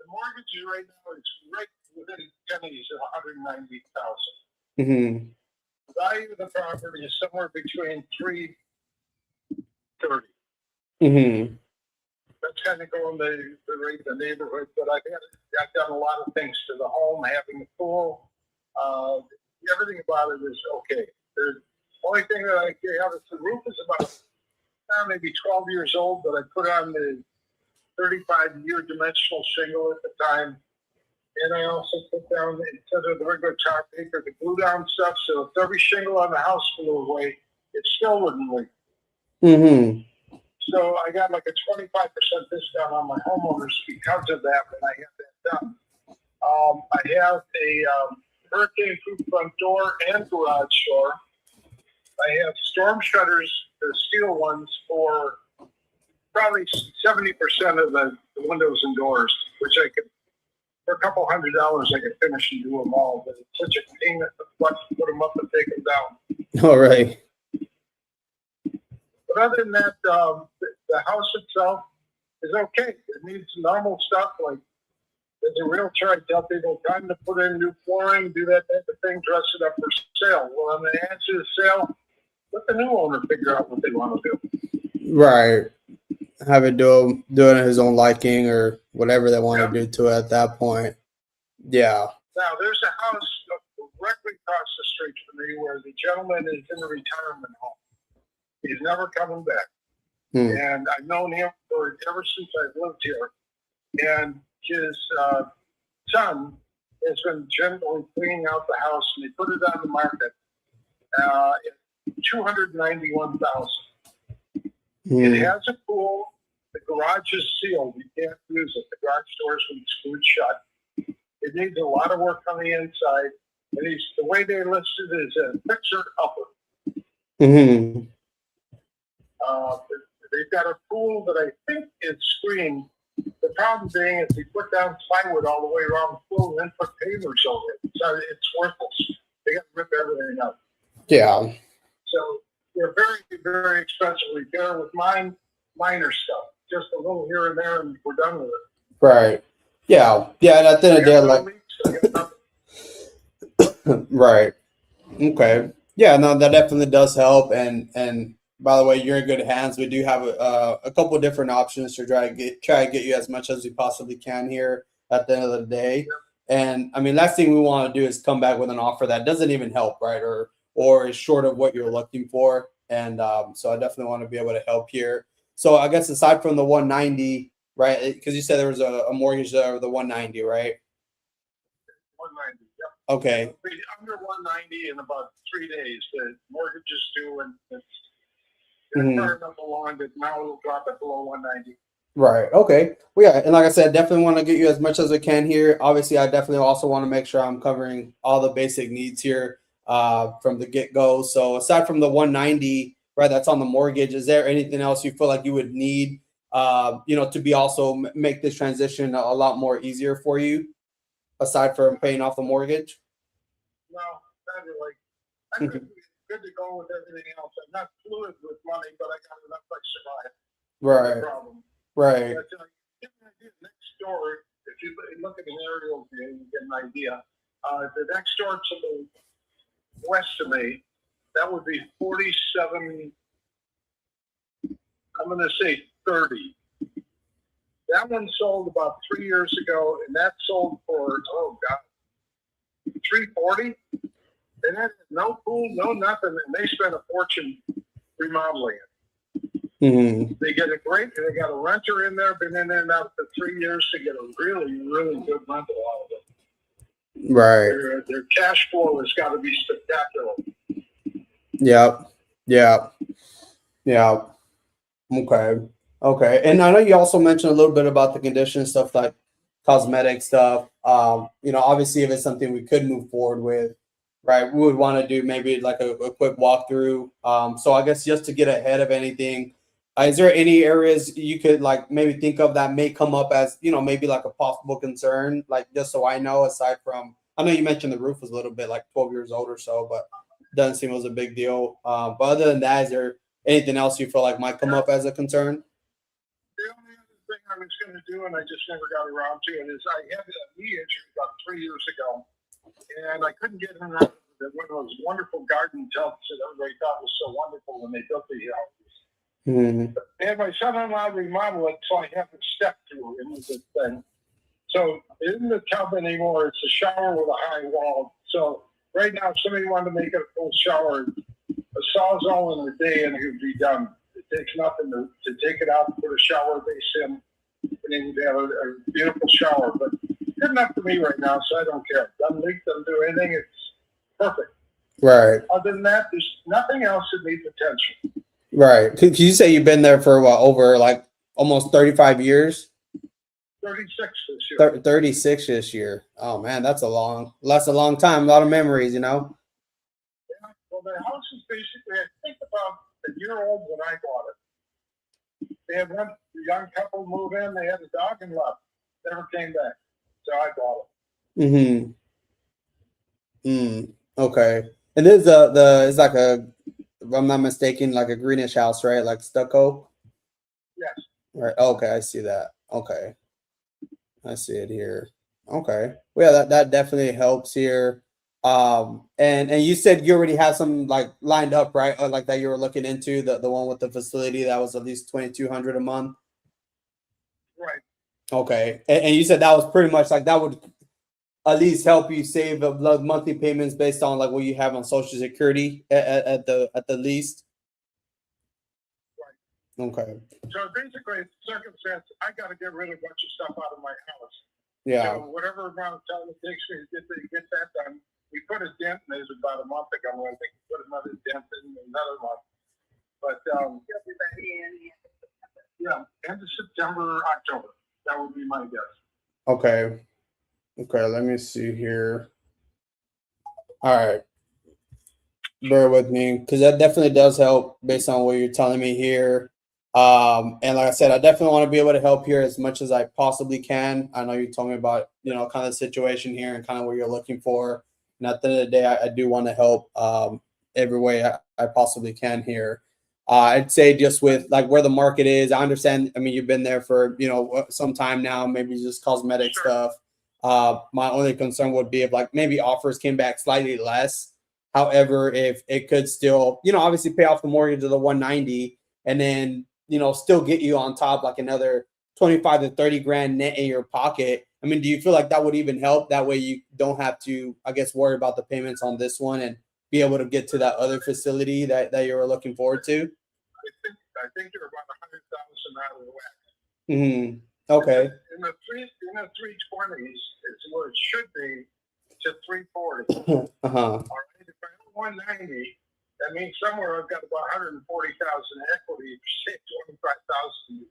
The mortgage right now is right within pennies of $190,000. Mm-hmm. The value of the property is somewhere between $330,000. Mm-hmm. That's kind of going the rate of the neighborhood, but I've done a lot of things to the home, having the pool. Everything about it is okay. The only thing that I have is the roof is about maybe 12 years old, but I put on the 35-year dimensional shingle at the time. And I also put down, instead of the regular tar paper, the glue down stuff. So if every shingle on the house flew away, it still wouldn't leak. Mm-hmm. So I got like a 25% discount on my homeowners because of that when I had that done. I have a hurricane-proof front door and garage door. I have storm shutters, the steel ones, for probably 70% of the windows and doors, which I could, for a couple $100, I could finish and do them all. But it's such a pain in the butt to put them up and take them down. All right. But other than that, the house itself is okay. It needs normal stuff like, as a realtor, I tell people, time to put in new flooring, do that type of thing, dress it up for sale. Well, on the answer to the sale, let the new owner figure out what they want to do. Right. Have it do it his own liking or whatever they want to do to it at that point. Yeah. Now, there's a house directly across the street from me where the gentleman is in a retirement home. He's never coming back. And I've known him ever since I've lived here. And his son has been generally cleaning out the house, and they put it on the market at $291,000. It has a pool. The garage is sealed. You can't use it. The garage doors will be screwed shut. It needs a lot of work on the inside. And the way they listed is a fixer upper. Mm-hmm. They've got a pool that I think is screened. The problem being is they put down plywood all the way around the pool and then put pavers over it. So it's worthless. They got to rip everything up. Yeah. So they're very, very expensive repair. With mine, minor stuff, just a little here and there, and we're done with it. Right. Yeah. Yeah. And at the end of the day, like, leaks, I got nothing. right. Okay. Yeah. No, that definitely does help. And by the way, you're in good hands. We do have a couple different options to try to get you as much as we possibly can here at the end of the day. And I mean, last thing we want to do is come back with an offer that doesn't even help, right? Or is short of what you're looking for. And so I definitely want to be able to help here. So I guess aside from the 190, right? Because you said there was a mortgage there of the 190, right? 190. Yep. Okay. It'll be under 190 in about 3 days. The mortgage is due, and it's turned up along, but now it'll drop it below 190. Right. Okay. Well, yeah. And like I said, definitely want to get you as much as I can here. Obviously, I definitely also want to make sure I'm covering all the basic needs here from the get-go. So aside from the 190, right, that's on the mortgage, is there anything else you feel like you would need, to be also make this transition a lot more easier for you, aside from paying off the mortgage? No, not really. I'm good to go with everything else. I'm not fluid with money, but I got enough to survive. Right. No problem. Right. But next door, if you look at an aerial view, you get an idea. The next door to the west of me, that would be 47. I'm going to say 30. That one sold about 3 years ago, and that sold for $340. They had no pool, no nothing, and they spent a fortune remodeling it. Mm-hmm. They get a they got a renter in there, been in there now for 3 years to get a really, really good rental out of it. Right. Their cash flow has got to be spectacular. Yep. Yeah. Yeah. Okay. Okay. And I know you also mentioned a little bit about the condition stuff, like cosmetic stuff. Obviously if it's something we could move forward with, right, we would want to do maybe like a quick walkthrough. So I guess just to get ahead of anything, is there any areas you could like maybe think of that may come up as, maybe like a possible concern, like just so I know, aside from, I know you mentioned the roof was a little bit like 12 years old or so, but doesn't seem it was a big deal. But other than that, is there anything else you feel like might come up as a concern? The only other thing I was going to do, and I just never got around to it, is I had a knee injury about 3 years ago, and I couldn't get in one of those wonderful garden tubs that everybody thought was so wonderful when they built the houses. Mm-hmm. And my son-in-law remodeled it, so I have to step through it was a thing. So it isn't a tub anymore; it's a shower with a high wall. So right now, if somebody wanted to make it a full shower, a sawzall in a day, and it would be done. It takes nothing to take it out and put a shower base in, and then you'd have a beautiful shower. But good enough for me right now, so I don't care. Doesn't leak, doesn't do anything. It's perfect. Right. Other than that, there's nothing else that needs attention. Right. Could you say you've been there for what, over like almost 35 years? 36 this year. 36 this year. Oh man, that's a long time. A lot of memories, Yeah. Well, the house is basically, I think, about a year old when I bought it. They had one young couple move in. They had a dog and left. Never came back. So I bought it. Okay. And this it's like a, if I'm not mistaken, like a greenish house, right? Like stucco. Yes. Right. Okay, I see that. Okay, I see it here. Okay. Well, yeah, that definitely helps here. And you said you already have some like lined up, right? Or like that you were looking into the one with the facility that was at least $2,200 a month. Right. Okay. And you said that was pretty much like that would at least help you save the monthly payments based on like what you have on Social Security at the least. Right. Okay. So basically, it's a circumstance. I got to get rid of a bunch of stuff out of my house. Yeah. So whatever amount of time it takes me to get that done. We put a dent in it about a month ago. I think we put another dent in another month. But end of September, October. That would be my guess. Okay. Okay, let me see here. All right. Bear with me because that definitely does help based on what you're telling me here. And like I said, I definitely want to be able to help here as much as I possibly can. I know you told me about, kind of the situation here and kind of what you're looking for. And at the end of the day, I do want to help every way I possibly can here. I'd say just with like where the market is, I understand. I mean, you've been there for, some time now, maybe just cosmetic stuff. My only concern would be if like maybe offers came back slightly less. However, if it could still, obviously pay off the mortgage of the 190 and then, still get you on top like another 25 to 30 grand net in your pocket. I mean, do you feel like that would even help? That way you don't have to, I guess, worry about the payments on this one and be able to get to that other facility that you were looking forward to? I think you're about 100,000 out of the whack. Mm-hmm. Okay. In the 320s is where it should be to 340. Uh-huh. All right. If I have 190, that means somewhere I've got about 140,000 equity. Say 25,000.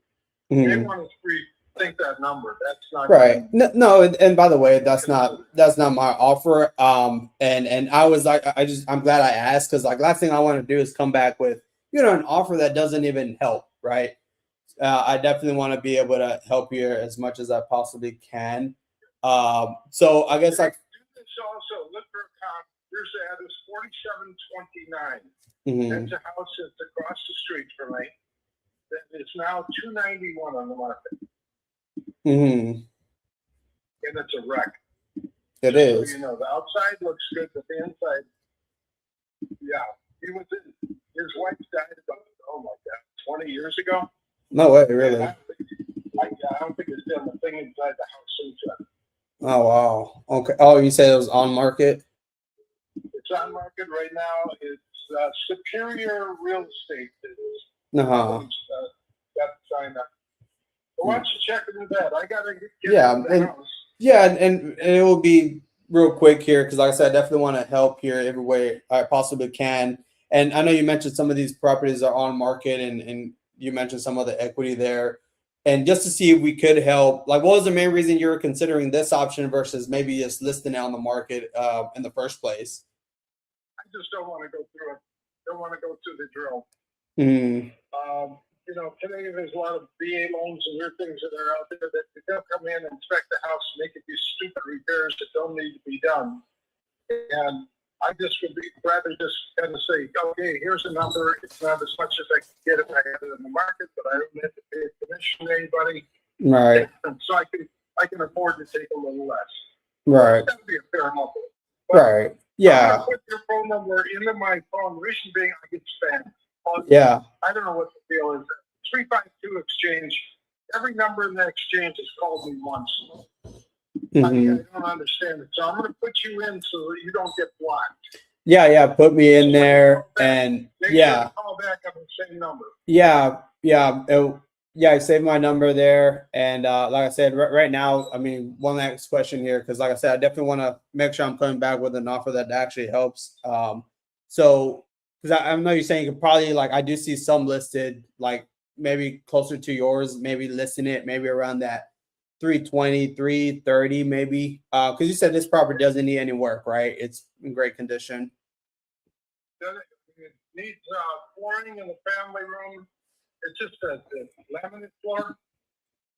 They want to rethink that number. That's not right. No, and by the way, that's not my offer. And I was like, I'm glad I asked because like last thing I want to do is come back with an offer that doesn't even help, right? I definitely want to be able to help you as much as I possibly can. So I guess like this also look for a comp. Here's the address 4729. That's a house that's across the street from me. That is now 291 on the market. And it's a wreck. It is. So, the outside looks good, but the inside, yeah. His wife died about, 20 years ago. No way, really. I don't think it's done the thing inside the house since then. Oh, wow. Okay. Oh, you said it was on market? It's on market right now. It's Superior Real Estate. Uh-huh. Got to sign up. But why don't you check into that? I got to get Yeah, the house. Yeah, and it will be real quick here because, like I said, I definitely want to help here every way I possibly can. And I know you mentioned some of these properties are on market, and you mentioned some of the equity there. And just to see if we could help, like, what was the main reason you were considering this option versus maybe just listing it on the market in the first place? I just don't want to go through it. Don't want to go through the drill. Today there's a lot of VA loans and weird things that are out there that they'll come in and inspect the house and make it do stupid repairs that don't need to be done. And I just would rather just kind of say, okay, here's a number. It's not as much as I can get if I have it in the market, but I don't have to pay a commission to anybody. Right. And so I can afford to take a little less. Right. That would be a fair number. But right. Yeah. I'm gonna put your phone number into my phone. The reason being I get spammed. Yeah. I don't know what the deal is. 352 exchange. Every number in that exchange has called me once. I don't understand it. So I'm going to put you in so that you don't get blocked. Yeah. Put me in there, and call back on the same number. I saved my number there, and like I said, right now, I mean, one last question here because, like I said, I definitely want to make sure I'm coming back with an offer that actually helps. So because I know you're saying you could probably I do see some listed maybe closer to yours, maybe listing it maybe around that 320, 330 maybe. Because you said this property doesn't need any work, right? It's in great condition. It needs flooring in the family room. It's just a laminate floor.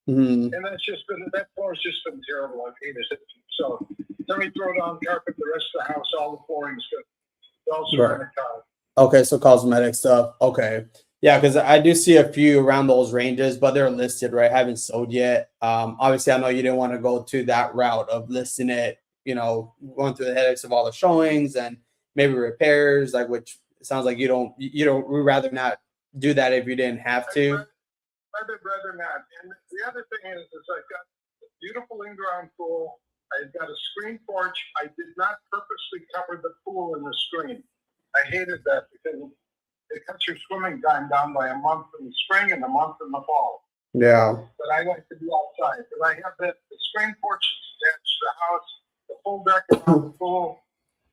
And that floor's just been terrible. I've hated it. So let me throw down carpet, the rest of the house, all the flooring's good. It's all ceramic tile. Okay, so cosmetic stuff. Okay. Yeah, because I do see a few around those ranges, but they're listed, right? Haven't sold yet. Obviously, I know you didn't want to go to that route of listing it, going through the headaches of all the showings and maybe repairs, which sounds like we'd rather not do that if you didn't have to. I'd rather not. And the other thing is I've got a beautiful in-ground pool. I've got a screen porch. I did not purposely cover the pool in the screen. I hated that because it cuts your swimming time down by a month in the spring and a month in the fall. Yeah. But I like to be outside. But I have the screen porch attached to the house, the full deck around the pool.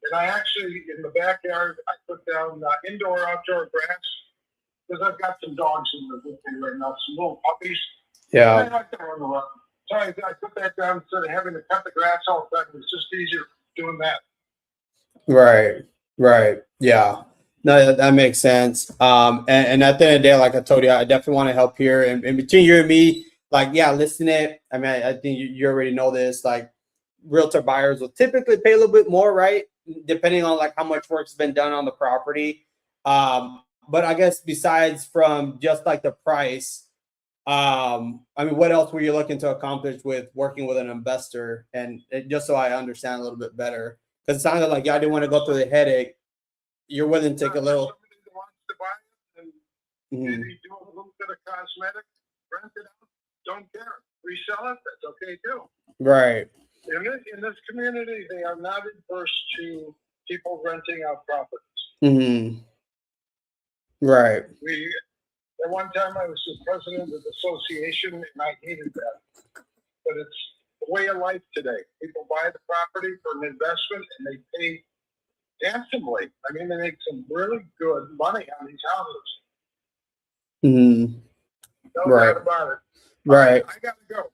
And I actually, in the backyard, I put down indoor, outdoor grass because I've got some dogs in the with me right now, some little puppies. Yeah. I like to run around. So I put that down instead of having to cut the grass all the time. It's just easier doing that. Right. Right. Yeah. No, that makes sense. And at the end of the day, like I told you, I definitely want to help here. And between you and me, like, yeah, listen it. I mean, I think you already know this. Like, realtor buyers will typically pay a little bit more, right? Depending on like how much work's been done on the property. But I guess besides from just like the price, I mean, what else were you looking to accomplish with working with an investor? And just so I understand a little bit better, because it sounded like y'all didn't want to go through the headache. You're willing to take a little. Somebody that wants to buy it and Mhm. maybe do a little bit of cosmetic, rent it out, don't care. Resell it, that's okay too. Right. In this community, they are not adverse to people renting out properties. Hmm. Right. At one time, I was the president of the association, and I hated that. But it's the way of life today. People buy the property for an investment, and they pay handsomely. I mean, they make some really good money on these houses. Hmm. No Right. doubt about it. Right. I gotta go.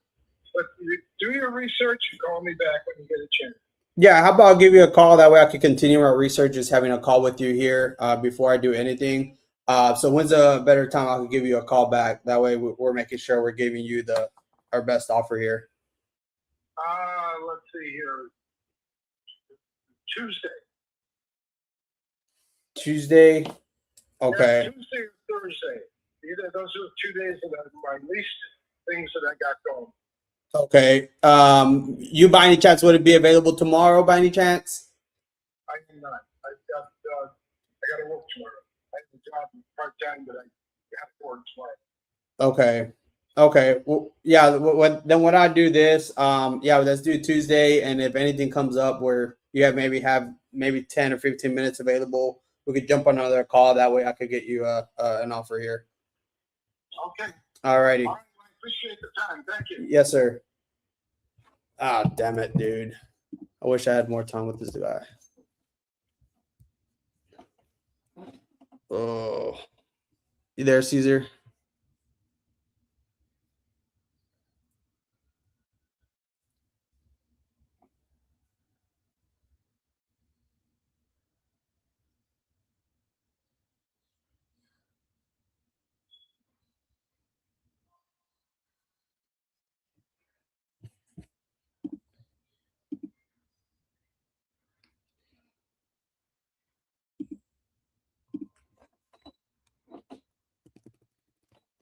But you do your research and call me back when you get a chance. Yeah. How about I'll give you a call? That way I can continue our research, just having a call with you here before I do anything. So when's a better time I can give you a call back? That way we're making sure we're giving you our best offer here. Let's see here. Tuesday. Tuesday. Yeah, Okay. Tuesday or Thursday. Either those are the 2 days that are my least things that I got going. Okay. You by any chance would it be available tomorrow by any chance? I am not. I got to work tomorrow. I have a job part time, but I got to work tomorrow. Okay. Okay. Well, yeah. Then what I do this? Yeah. Let's do Tuesday, and if anything comes up where you have maybe 10 or 15 minutes available, we could jump on another call. That way, I could get you an offer here. Okay. All righty. All right. I appreciate the time. Thank you. Yes, sir. Ah, damn it, dude. I wish I had more time with this guy. Oh, you there, Caesar?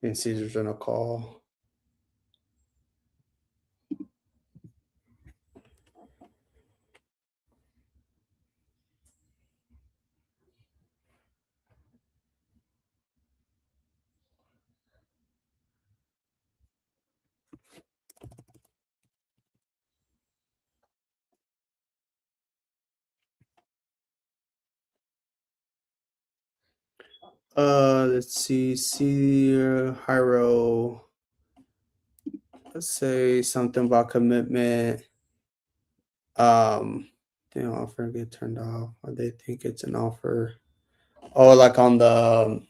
And Caesar's on a call. Let's see, Hyro. Let's say something about commitment. They offer get turned off, or they think it's an offer. Oh, like on the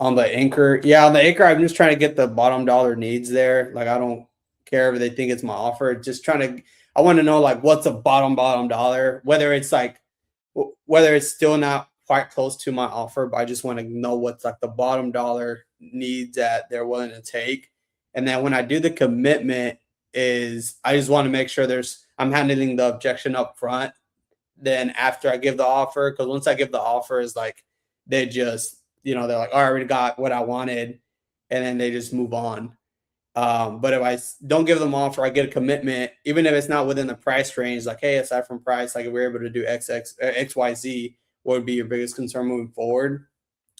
anchor. Yeah, on the anchor, I'm just trying to get the bottom dollar needs there. Like I don't care if they think it's my offer. Just trying to. I want to know like what's a bottom dollar. Whether it's like whether it's still not quite close to my offer, but I just want to know what's like the bottom dollar needs that they're willing to take. And then when I do the commitment, is I just want to make sure I'm handling the objection up front. Then after I give the offer, because once I give the offer, is like they just they're like, oh, I already got what I wanted, and then they just move on. But if I don't give them offer, I get a commitment, even if it's not within the price range. Like, hey, aside from price, like if we're able to do XYZ, what would be your biggest concern moving forward?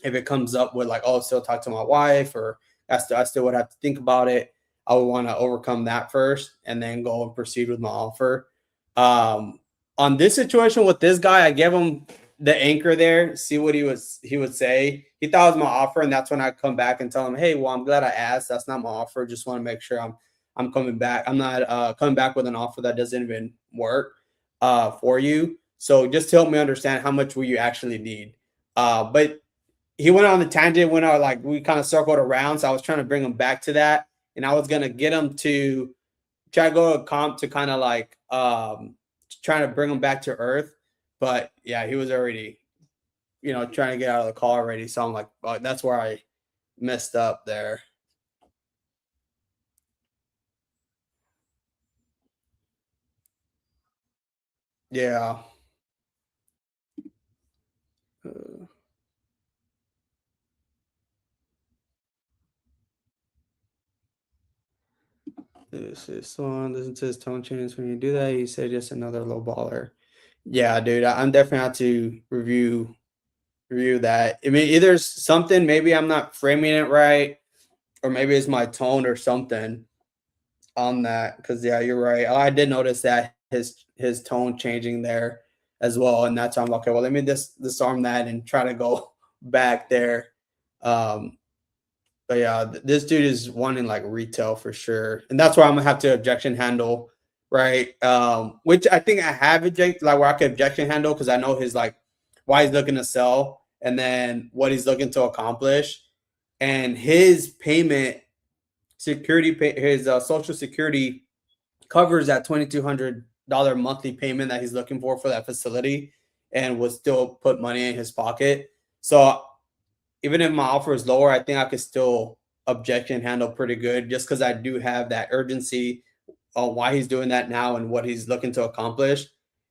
If it comes up with like, oh, still talk to my wife, or I still would have to think about it. I would want to overcome that first, and then go and proceed with my offer. On this situation with this guy, I gave him the anchor there, see what he would say. He thought it was my offer, and that's when I come back and tell him, hey, well, I'm glad I asked. That's not my offer. Just want to make sure I'm coming back. I'm not coming back with an offer that doesn't even work for you. So just to help me understand how much will you actually need. But he went on the tangent, went out like we kind of circled around. So I was trying to bring him back to that, and I was gonna get him to try to go to a comp to kind of like trying to bring him back to earth. but yeah, he was already, trying to get out of the car already. So I'm like, oh, that's where I messed up there. Yeah. This is song. Listen to his tone change when you do that. He said just another low baller. Yeah, dude, I'm definitely have to review that. I mean, either something, maybe I'm not framing it right, or maybe it's my tone or something on that. Because yeah, you're right. I did notice that his tone changing there as well, and that's why I'm like, okay. Well, let me disarm that and try to go back there. But yeah, this dude is wanting like retail for sure, and that's why I'm gonna have to objection handle, right? Which I think I have like where I can objection handle because I know his like why he's looking to sell and then what he's looking to accomplish, and his payment his social security covers that $2,200 monthly payment that he's looking for that facility, and would still put money in his pocket. So even if my offer is lower, I think I could still objection handle pretty good just because I do have that urgency on why he's doing that now and what he's looking to accomplish.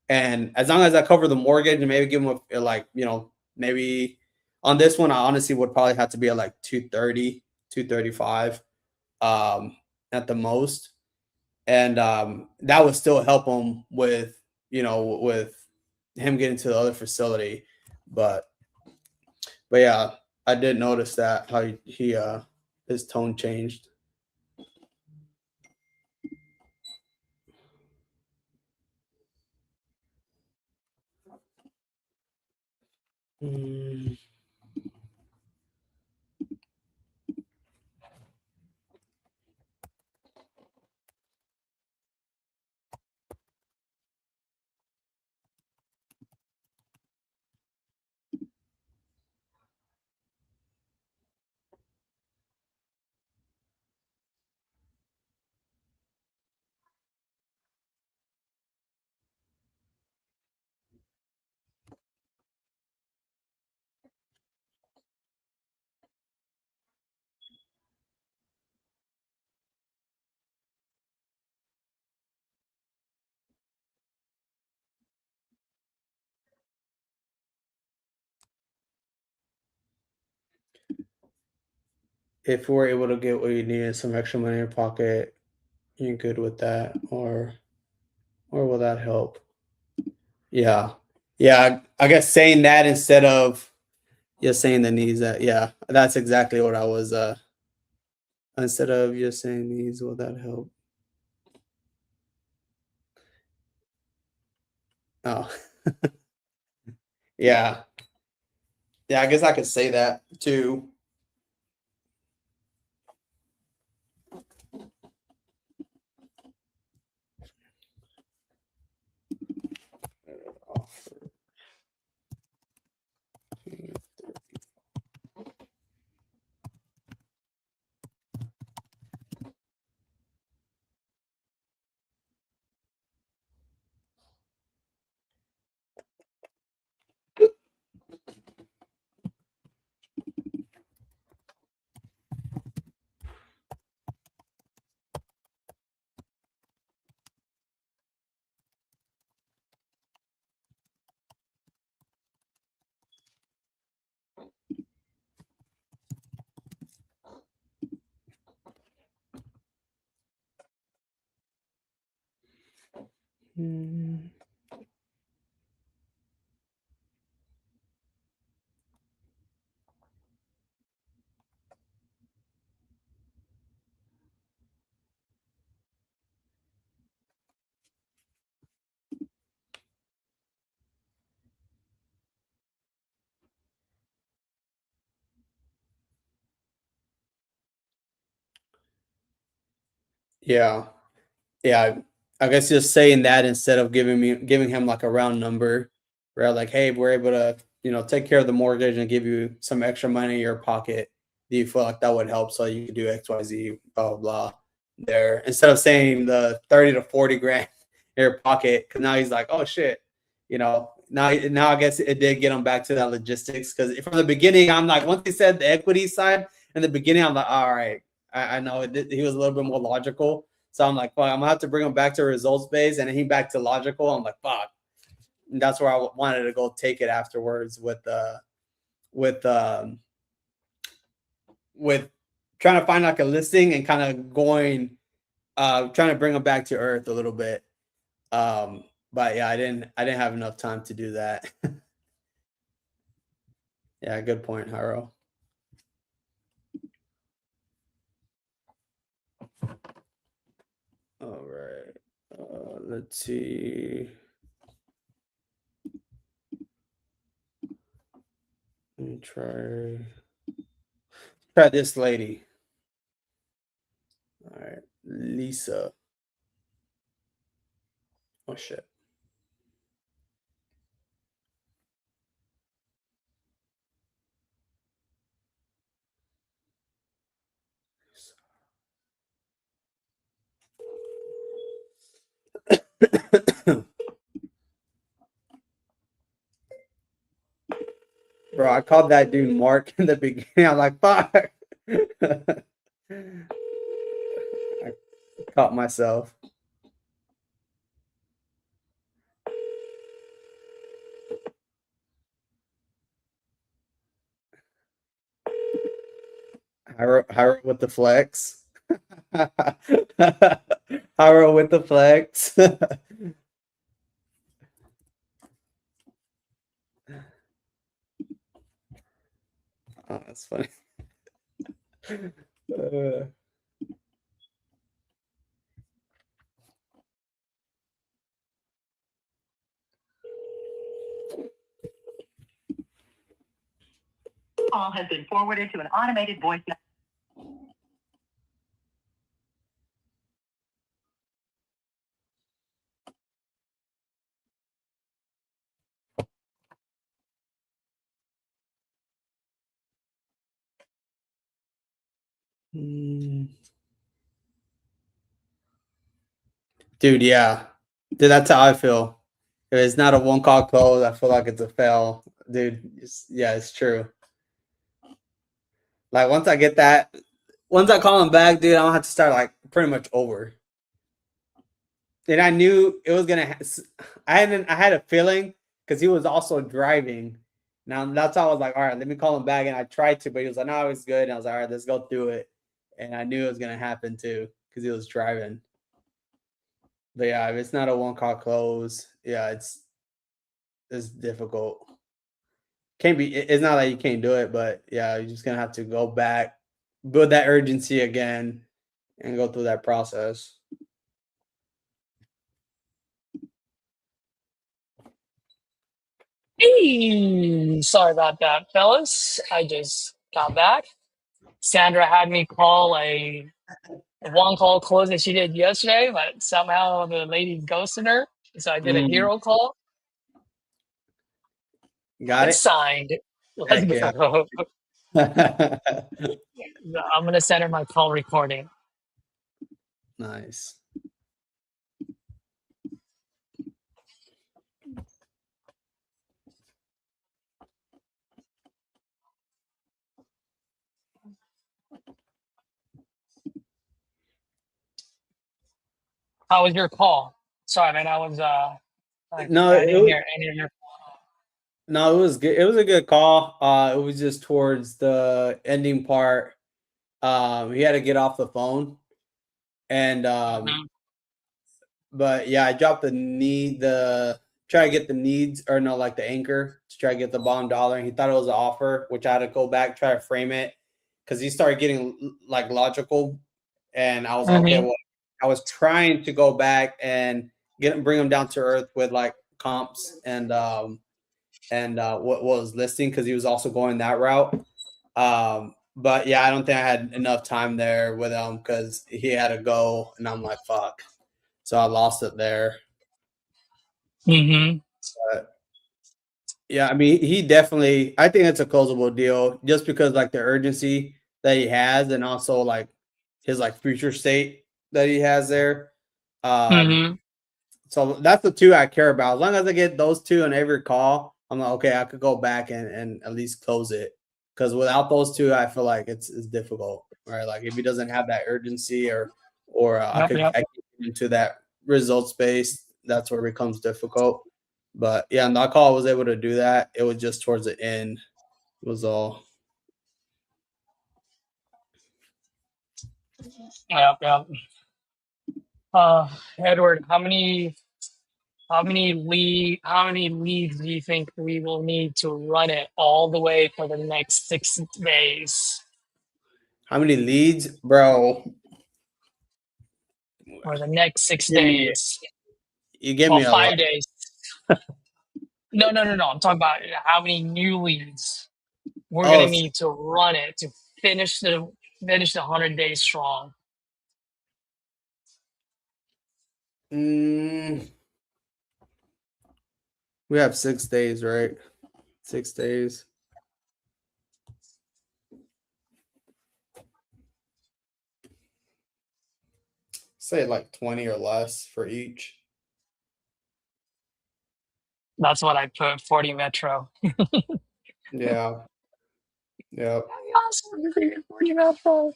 And as long as I cover the mortgage and maybe give him maybe on this one, I honestly would probably have to be at like 230, 235 at the most. And that would still help him with him getting to the other facility. But yeah, I did notice that how he his tone changed. If we're able to get what you need and some extra money in your pocket, you're good with that, or will that help? Yeah, yeah. I guess saying that instead of just saying the needs. That yeah, that's exactly what I was. Instead of just saying needs, will that help? Oh, yeah, yeah. I guess I could say that too. Yeah, yeah. I guess just saying that instead of giving him like a round number, where like, hey, we're able to take care of the mortgage and give you some extra money in your pocket. Do you feel like that would help so you could do X, Y, Z, blah blah blah? There instead of saying the 30 to 40 grand in your pocket, because now he's like, oh shit, now I guess it did get him back to that logistics, because from the beginning, I'm like, once he said the equity side in the beginning, I'm like, all right, I know he was a little bit more logical. So I'm like, fuck, I'm gonna have to bring him back to results based, and then he back to logical. I'm like, fuck. And that's where I wanted to go take it afterwards with trying to find like a listing and kind of going, trying to bring him back to earth a little bit. But yeah, I didn't have enough time to do that. Yeah, good point, Haro. All right, let's see. Let me try this lady. All right, Lisa. Oh shit. Bro, I called that dude Mark in the beginning. I'm like, fuck. I caught myself. Hiro with the flex. Hiro with the flex. Oh, that's funny. Call has been forwarded to an automated voice. Dude, yeah. Dude, that's how I feel. If it's not a one call close, I feel like it's a fail. Dude, yeah, it's true. Like once I call him back, dude, I don't have to start like pretty much over. And I knew it was gonna. I had a feeling because he was also driving. Now that's how I was like, all right, let me call him back, and I tried to, but he was like, no, it was good. And I was like, all right, let's go through it. And I knew it was gonna happen too because he was driving. But yeah, if it's not a one call close, yeah, it's difficult. Can't be. It's not like you can't do it, but yeah, you're just gonna have to go back, build that urgency again, and go through that process. Hey, sorry about that, fellas. I just got back. Sandra had me call a one call close that she did yesterday, but somehow the lady ghosted her. So I did a hero call. Got It's it. signed. Let's Heck yeah. go. I'm gonna send her my call recording. Nice. How was your call? Sorry, man. I was No, I it didn't was, hear any of your. no, it was good. It was a good call. It was just towards the ending part. He had to get off the phone, and but yeah, I dropped try to get the needs, or no, like the anchor to try to get the bottom dollar. And he thought it was an offer, which I had to go back, try to frame it, because he started getting like logical, and I was like, okay, well, I was trying to go back and bring him down to earth with like comps and what was listing, because he was also going that route. But yeah, I don't think I had enough time there with him because he had to go, and I'm like, fuck. So I lost it there. But yeah, I mean, he definitely. I think it's a closable deal just because like the urgency that he has, and also like his like future state that he has there. So that's the two I care about. As long as I get those two on every call, I'm like, okay, I could go back and at least close it. Because without those two, I feel like it's difficult, right? Like if he doesn't have that urgency or I Yep. get into that result space, that's where it becomes difficult. But yeah, on that call, I was able to do that. It was just towards the end, was all. Yep. Edward, how many leads do you think we will need to run it all the way for the next 6 days How many leads, bro? or the next 6 Give me, days? you give Well, me a lot. 5 days. No. I'm talking about how many new leads we're gonna Oh, need to run it to finish the 100 days strong. we have 6 days, right? 6 days. Say like 20 or less for each. That's what I put 40 Metro. Yeah. Yep. Awesome, 40 Metro.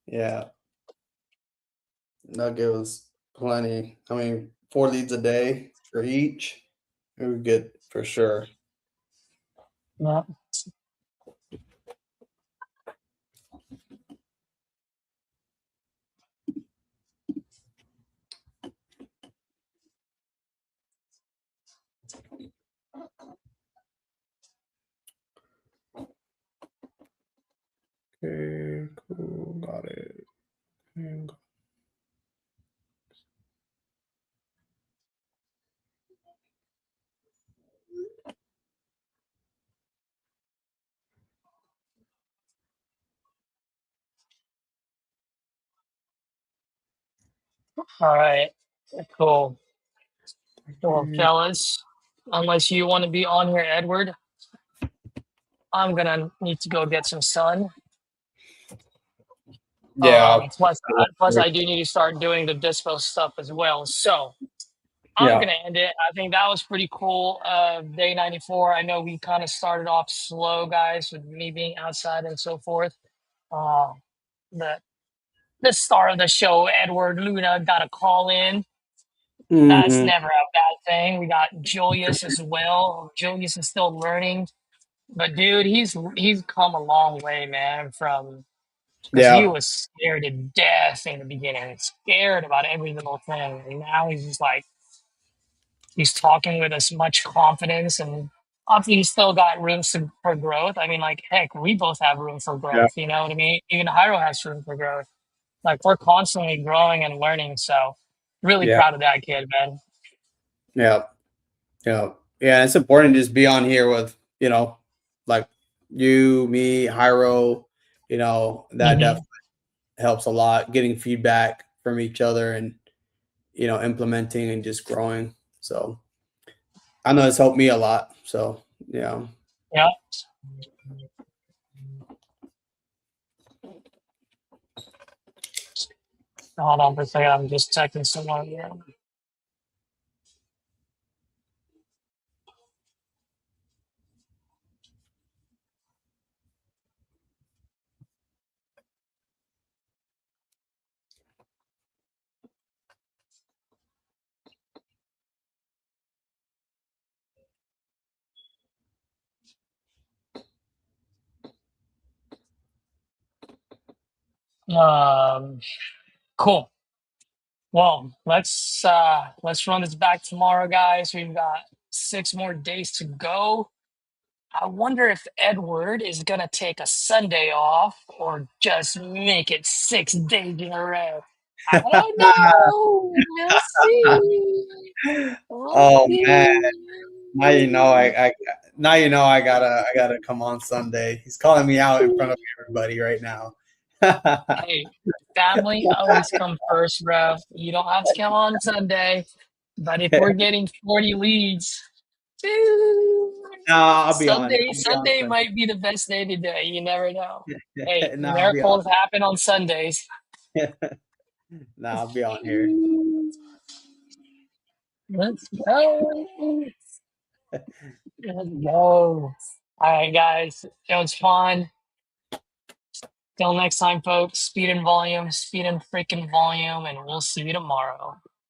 Yeah. That gives us plenty. I mean, 4 leads a day for each. We're good for sure. Yeah. Okay, cool. Got it. All right. Cool. Well, fellas, unless you want to be on here, Edward, I'm gonna need to go get some sun. Yeah. Plus, I do need to start doing the dispo stuff as well. So I'm Yeah. gonna end it. I think that was pretty cool. Day 94. I know we kind of started off slow, guys, with me being outside and so forth. Uh, the the star of the show, Edward Luna, got a call in. That's Mhm. never a bad thing. We got Julius as well. Julius is still learning, but dude, he's come a long way, man. From because he Yeah. was scared to death in the beginning, scared about every little thing, and now he's just like he's talking with as much confidence, and obviously he's still got for growth. I mean, like heck, we both have room for Yeah. growth. You know what I mean? Even Hyro has room for growth. Like we're constantly growing and learning. So really Yeah. proud of that kid, man. Yeah. Yeah. Yeah. It's important to just be on here with, like you, me, Hyro, that Mhm. definitely helps a lot getting feedback from each other and, implementing and just growing. So I know it's helped me a lot. So, yeah. Yeah. Hold on for a second. I'm just checking someone. Yeah. Cool. Well, let's run this back tomorrow, guys. We've got 6 more days to go. I wonder if Edward is gonna take a Sunday off or just make it 6 days in a row. I don't know. We'll see. We'll Oh man, see. now I gotta come on Sunday. He's calling me out in front of everybody right now. Hey, family always come first, bro. You don't have to come on Sunday, but if we're getting 40 leads, dude, No, I'll be on. Sunday I'll be on Sunday Sunday. might be the best day today. You never know. Hey, No, I'll be on. miracles happen on Sundays. No, I'll be on here. Let's go. Let's go. All right, guys. It was fun. Till next time, folks. Speed and freaking volume, and we'll see you tomorrow.